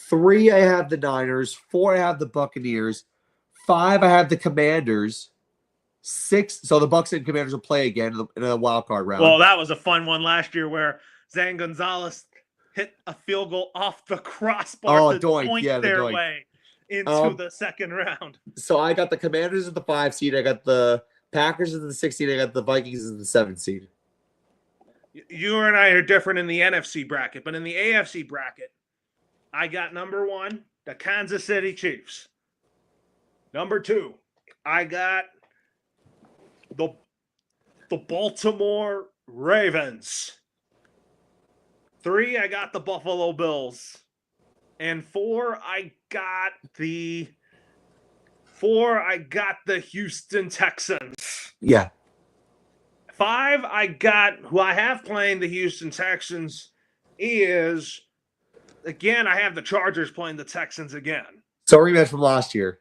3, I have the Niners. 4, I have the Buccaneers. 5, I have the Commanders. 6, so the Bucs and Commanders will play again in a wild card round. Well, that was a fun one last year where Zane Gonzalez hit a field goal off the crossbar to point their way into the second round. So I got the Commanders at the 5 seed. I got the Packers at the 6 seed. I got the Vikings at the 7 seed. You and I are different in the NFC bracket, but in the AFC bracket, I got number 1, the Kansas City Chiefs. Number 2, I got the Baltimore Ravens. 3, I got the Buffalo Bills. And 4, I got the Houston Texans. Yeah. 5, I got who I have playing the Houston Texans is, again, I have the Chargers playing the Texans again. So rematch from last year.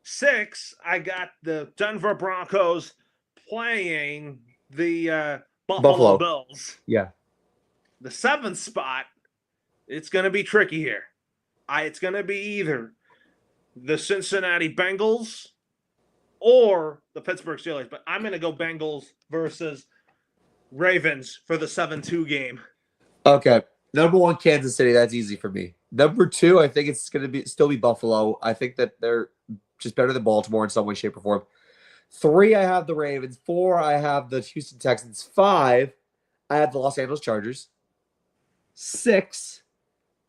6, I got the Denver Broncos playing the Buffalo Bills. Yeah. The 7th spot, it's going to be tricky here. It's going to be either the Cincinnati Bengals or the Pittsburgh Steelers, but I'm going to go Bengals versus Ravens for the 7-2 game. Okay. Number 1, Kansas City. That's easy for me. Number 2, I think it's going to still be Buffalo. I think that they're just better than Baltimore in some way, shape, or form. 3, I have the Ravens. 4, I have the Houston Texans. 5, I have the Los Angeles Chargers. 6,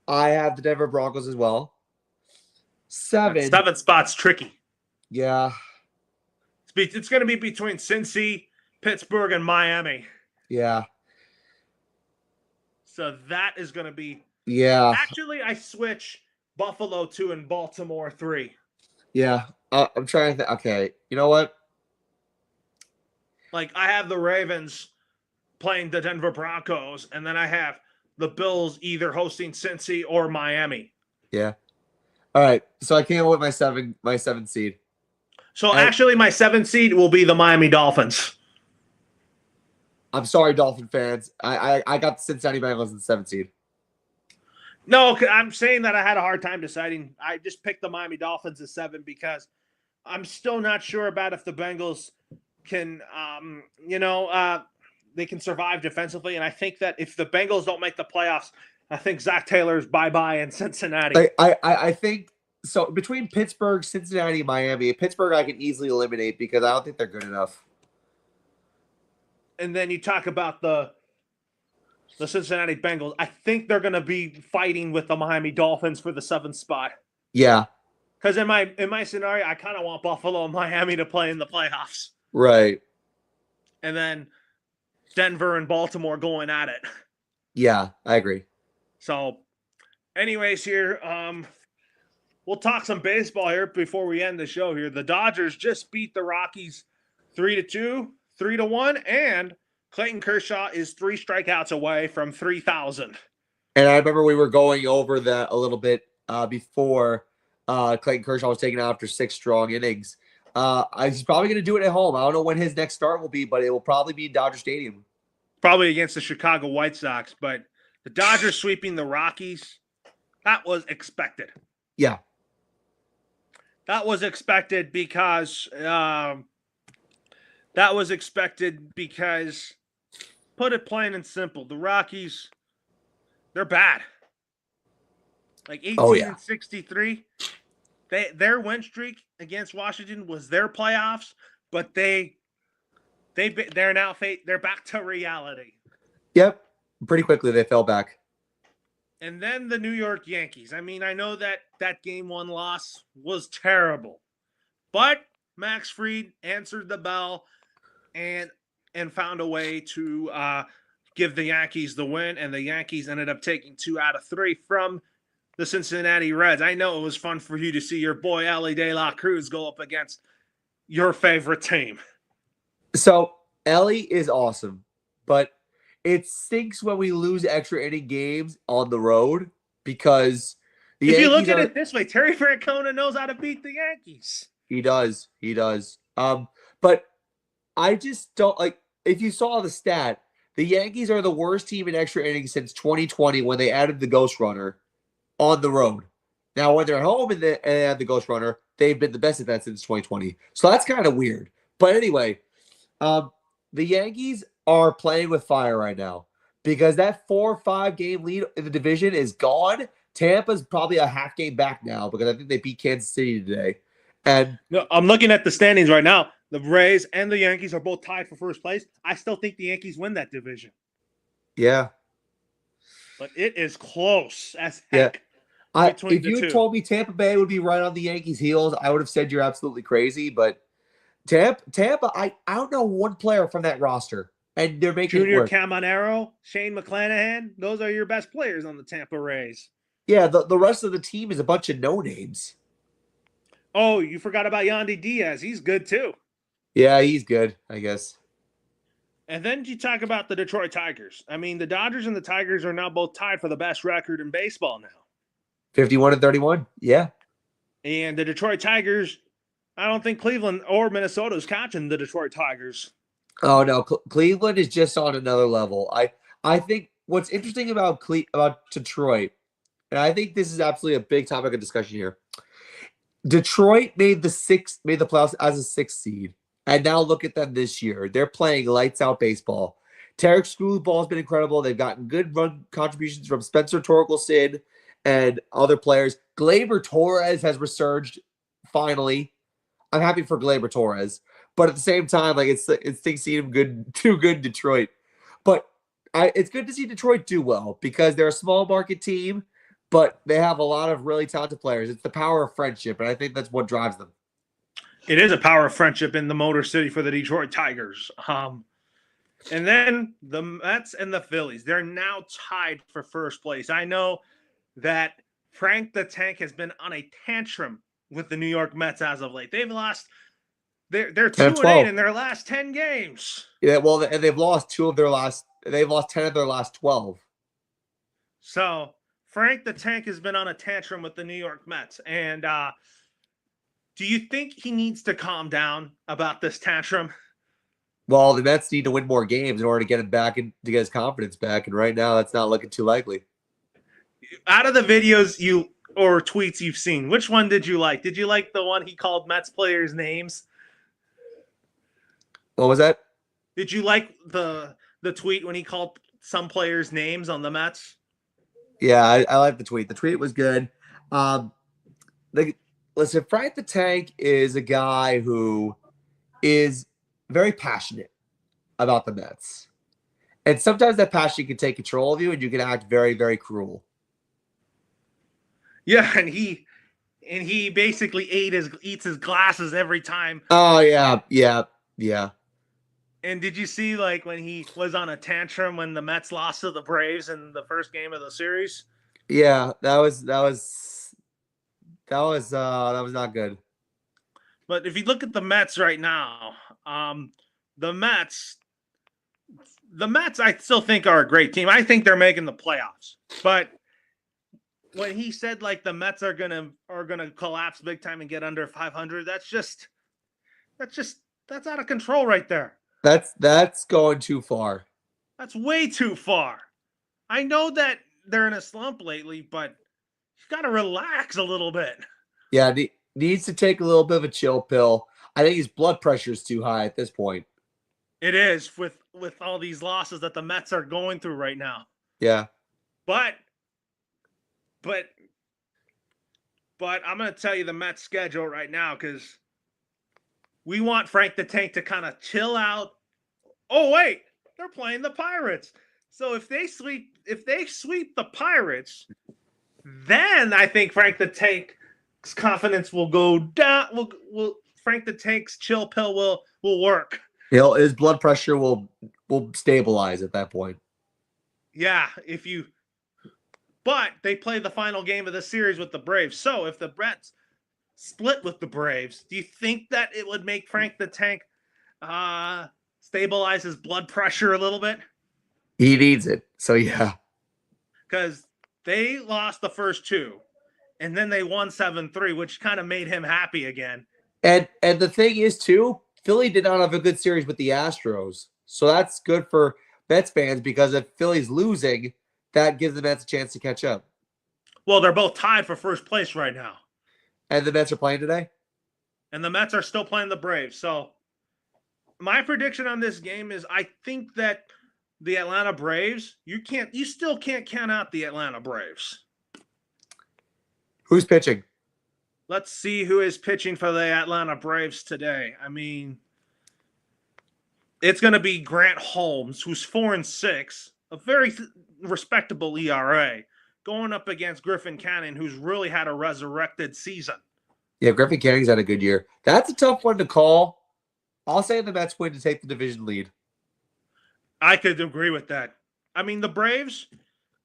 I have the Denver Broncos as well. 7. That 7th spot's tricky. Yeah. It's going to be between Cincy, Pittsburgh, and Miami. Yeah. So that is going to be. Yeah. Actually, I switch Buffalo 2 and Baltimore 3. Yeah. I'm trying to think. Okay. You know what? Like, I have the Ravens playing the Denver Broncos, and then I have the Bills either hosting Cincy or Miami. Yeah. All right. So I came up with my 7 seed. So actually, my 7th seed will be the Miami Dolphins. I'm sorry, Dolphin fans. I got the Cincinnati Bengals in the 7th seed. No, I'm saying that I had a hard time deciding. I just picked the Miami Dolphins as 7 because I'm still not sure about if the Bengals can, they can survive defensively. And I think that if the Bengals don't make the playoffs, I think Zach Taylor's bye-bye in Cincinnati. I think so. Between Pittsburgh, Cincinnati, and Miami, Pittsburgh I can easily eliminate because I don't think they're good enough. And then you talk about the Cincinnati Bengals. I think they're going to be fighting with the Miami Dolphins for the 7th spot. Yeah. Because in my scenario, I kind of want Buffalo and Miami to play in the playoffs. Right. And then Denver and Baltimore going at it. Yeah, I agree. So, anyways, here, we'll talk some baseball here before we end the show here. The Dodgers just beat the Rockies 3-2, 3-1, and Clayton Kershaw is 3 strikeouts away from 3,000. And I remember we were going over that a little bit before Clayton Kershaw was taken out after 6 strong innings. He's probably going to do it at home. I don't know when his next start will be, but it will probably be Dodger Stadium. Probably against the Chicago White Sox, but the Dodgers sweeping the Rockies, that was expected. Yeah. That was expected because put it plain and simple, the Rockies, they're bad. Like 18-63. Their win streak against Washington was their playoffs, but they're back to reality. Yep. Pretty quickly they fell back. And then the New York Yankees. I mean, I know that game 1 loss was terrible, but Max Fried answered the bell and found a way to give the Yankees the win, and the Yankees ended up taking 2 out of 3 from the Cincinnati Reds. I know it was fun for you to see your boy Ellie De La Cruz go up against your favorite team. So Ellie is awesome, but it stinks when we lose extra inning games on the road because the If Yankees you look at it this way, Terry Francona knows how to beat the Yankees. He does. But I just don't like. If you saw the stat, the Yankees are the worst team in extra innings since 2020 when they added the Ghost Runner on the road. Now, when they're home and they add the Ghost Runner, they've been the best at that since 2020. So that's kind of weird. But anyway, the Yankees are playing with fire right now because that 4-5 game lead in the division is gone. Tampa's probably a half game back now because I think they beat Kansas City today. And no, I'm looking at the standings right now. The Rays and the Yankees are both tied for first place. I still think the Yankees win that division. Yeah. But it is close as heck. Yeah. If you had told me Tampa Bay would be right on the Yankees' heels, I would have said you're absolutely crazy. But Tampa, I don't know one player from that roster, and they're making Junior it work. Caminero, Shane McClanahan, those are your best players on the Tampa Rays. Yeah, the rest of the team is a bunch of no names. Oh, you forgot about Yandy Diaz. He's good too. Yeah, he's good, I guess. And then you talk about the Detroit Tigers. I mean, the Dodgers and the Tigers are now both tied for the best record in baseball now. 51-31. Yeah. And the Detroit Tigers, I don't think Cleveland or Minnesota is catching the Detroit Tigers. Oh no, Cleveland is just on another level. I think what's interesting about about Detroit, and I think this is absolutely a big topic of discussion here. Detroit made the playoffs as a sixth seed, and now look at them this year. They're playing lights out baseball. Tarek Skubal has been incredible. They've gotten good run contributions from Spencer Torkelson and other players. Gleyber Torres has resurged finally. I'm happy for Gleyber Torres, but at the same time, like it's things seem too good in Detroit. But it's good to see Detroit do well because they're a small market team, but they have a lot of really talented players. It's the power of friendship, and I think that's what drives them. It is a power of friendship in the Motor City for the Detroit Tigers. And then the Mets and the Phillies, they're now tied for first place. I know that Frank the Tank has been on a tantrum with the New York Mets as of late. They've lost. They're 2-8 in their last 10 games. Yeah, well, and they've lost 10 of their last 12. So Frank the Tank has been on a tantrum with the New York Mets. And do you think he needs to calm down about this tantrum? Well, the Mets need to win more games in order to get him back and to get his confidence back. And right now, that's not looking too likely. Out of the videos or tweets you've seen, which one did you like? Did you like the one he called Mets players' names? What was that? Did you like the tweet when he called some players' names on the Mets? Yeah, I like the tweet. The tweet was good. Listen, Frank the Tank is a guy who is very passionate about the Mets. And sometimes that passion can take control of you and you can act very, very cruel. Yeah, and he basically eats his glasses every time. Oh yeah. And did you see like when he was on a tantrum when the Mets lost to the Braves in the first game of the series? Yeah, that was not good. But if you look at the Mets right now, the Mets I still think are a great team. I think they're making the playoffs. But when he said like the Mets are gonna collapse big time and get under 500, that's out of control right there. That's going too far. That's way too far. I know that they're in a slump lately, but you got to relax a little bit. Yeah, needs to take a little bit of a chill pill. I think his blood pressure is too high at this point. It is with all these losses that the Mets are going through right now. Yeah. But I'm going to tell you the Mets schedule right now because we want Frank the Tank to kind of chill out. Oh, wait, they're playing the Pirates. So if they sweep the Pirates, then I think Frank the Tank's confidence will go down. Frank the Tank's chill pill will work. His blood pressure will stabilize at that point. Yeah, but they play the final game of the series with the Braves. So if the Mets split with the Braves, do you think that it would make Frank the Tank stabilize his blood pressure a little bit? He needs it. So yeah. Because they lost the first two, and then they won 7-3, which kind of made him happy again. And the thing is, too, Philly did not have a good series with the Astros. So that's good for Mets fans because if Philly's losing, that gives the Mets a chance to catch up. Well, they're both tied for first place right now. And the Mets are playing today? And the Mets are still playing the Braves. So my prediction on this game is I think that the Atlanta Braves, you still can't count out the Atlanta Braves. Who's pitching? Let's see who is pitching for the Atlanta Braves today. I mean, it's going to be Grant Holmes, who's 4-6, a very respectable ERA, going up against Griffin Cannon, who's really had a resurrected season. Yeah, Griffin Cannon's had a good year. That's a tough one to call. I'll say the Mets win to take the division lead. I could agree with that. I mean, the Braves,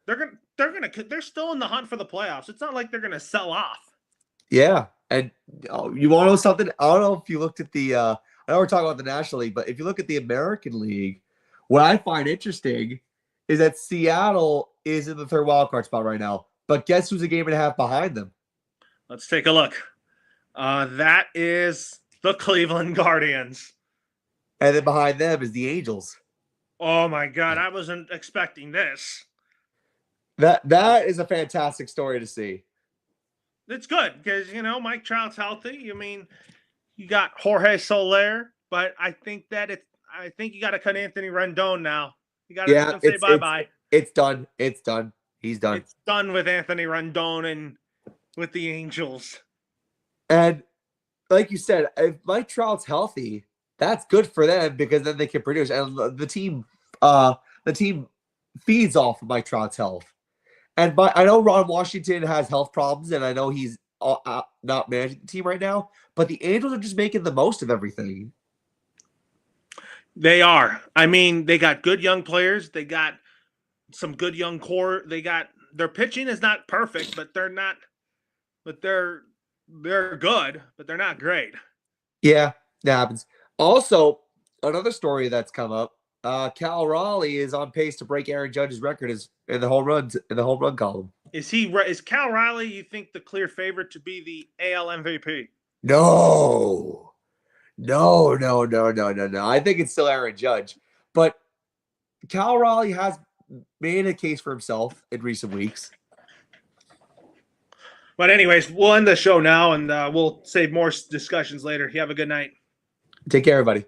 they're still in the hunt for the playoffs. It's not like they're gonna sell off. Yeah, and you want to know something? I don't know if you looked at the. I I know we're talking about the National League, but if you look at the American League, what I find interesting is that Seattle is in the third wildcard spot right now. But guess who's a game and a half behind them? Let's take a look. That is the Cleveland Guardians. And then behind them is the Angels. Oh my God, I wasn't expecting this. That is a fantastic story to see. It's good because, Mike Trout's healthy. I mean, you got Jorge Soler, but I think you got to cut Anthony Rendon now. You got to say bye-bye. It's done. It's done. He's done. It's done with Anthony Rendon and with the Angels. And like you said, if Mike Trout's healthy, that's good for them because then they can produce. And the team feeds off of Mike Trout's health. And I know Ron Washington has health problems, and I know he's not managing the team right now, but the Angels are just making the most of everything. They are. I mean, they got good young players. They got some good young core. Their pitching is not perfect, but they're good, but they're not great. Yeah, that happens. Also, another story that's come up. Cal Raleigh is on pace to break Aaron Judge's record in the home run column. Is Cal Raleigh, you think, the clear favorite to be the AL MVP? No. I think it's still Aaron Judge. But Cal Raleigh has made a case for himself in recent weeks. But anyways, we'll end the show now, and we'll save more discussions later. You have a good night. Take care, everybody.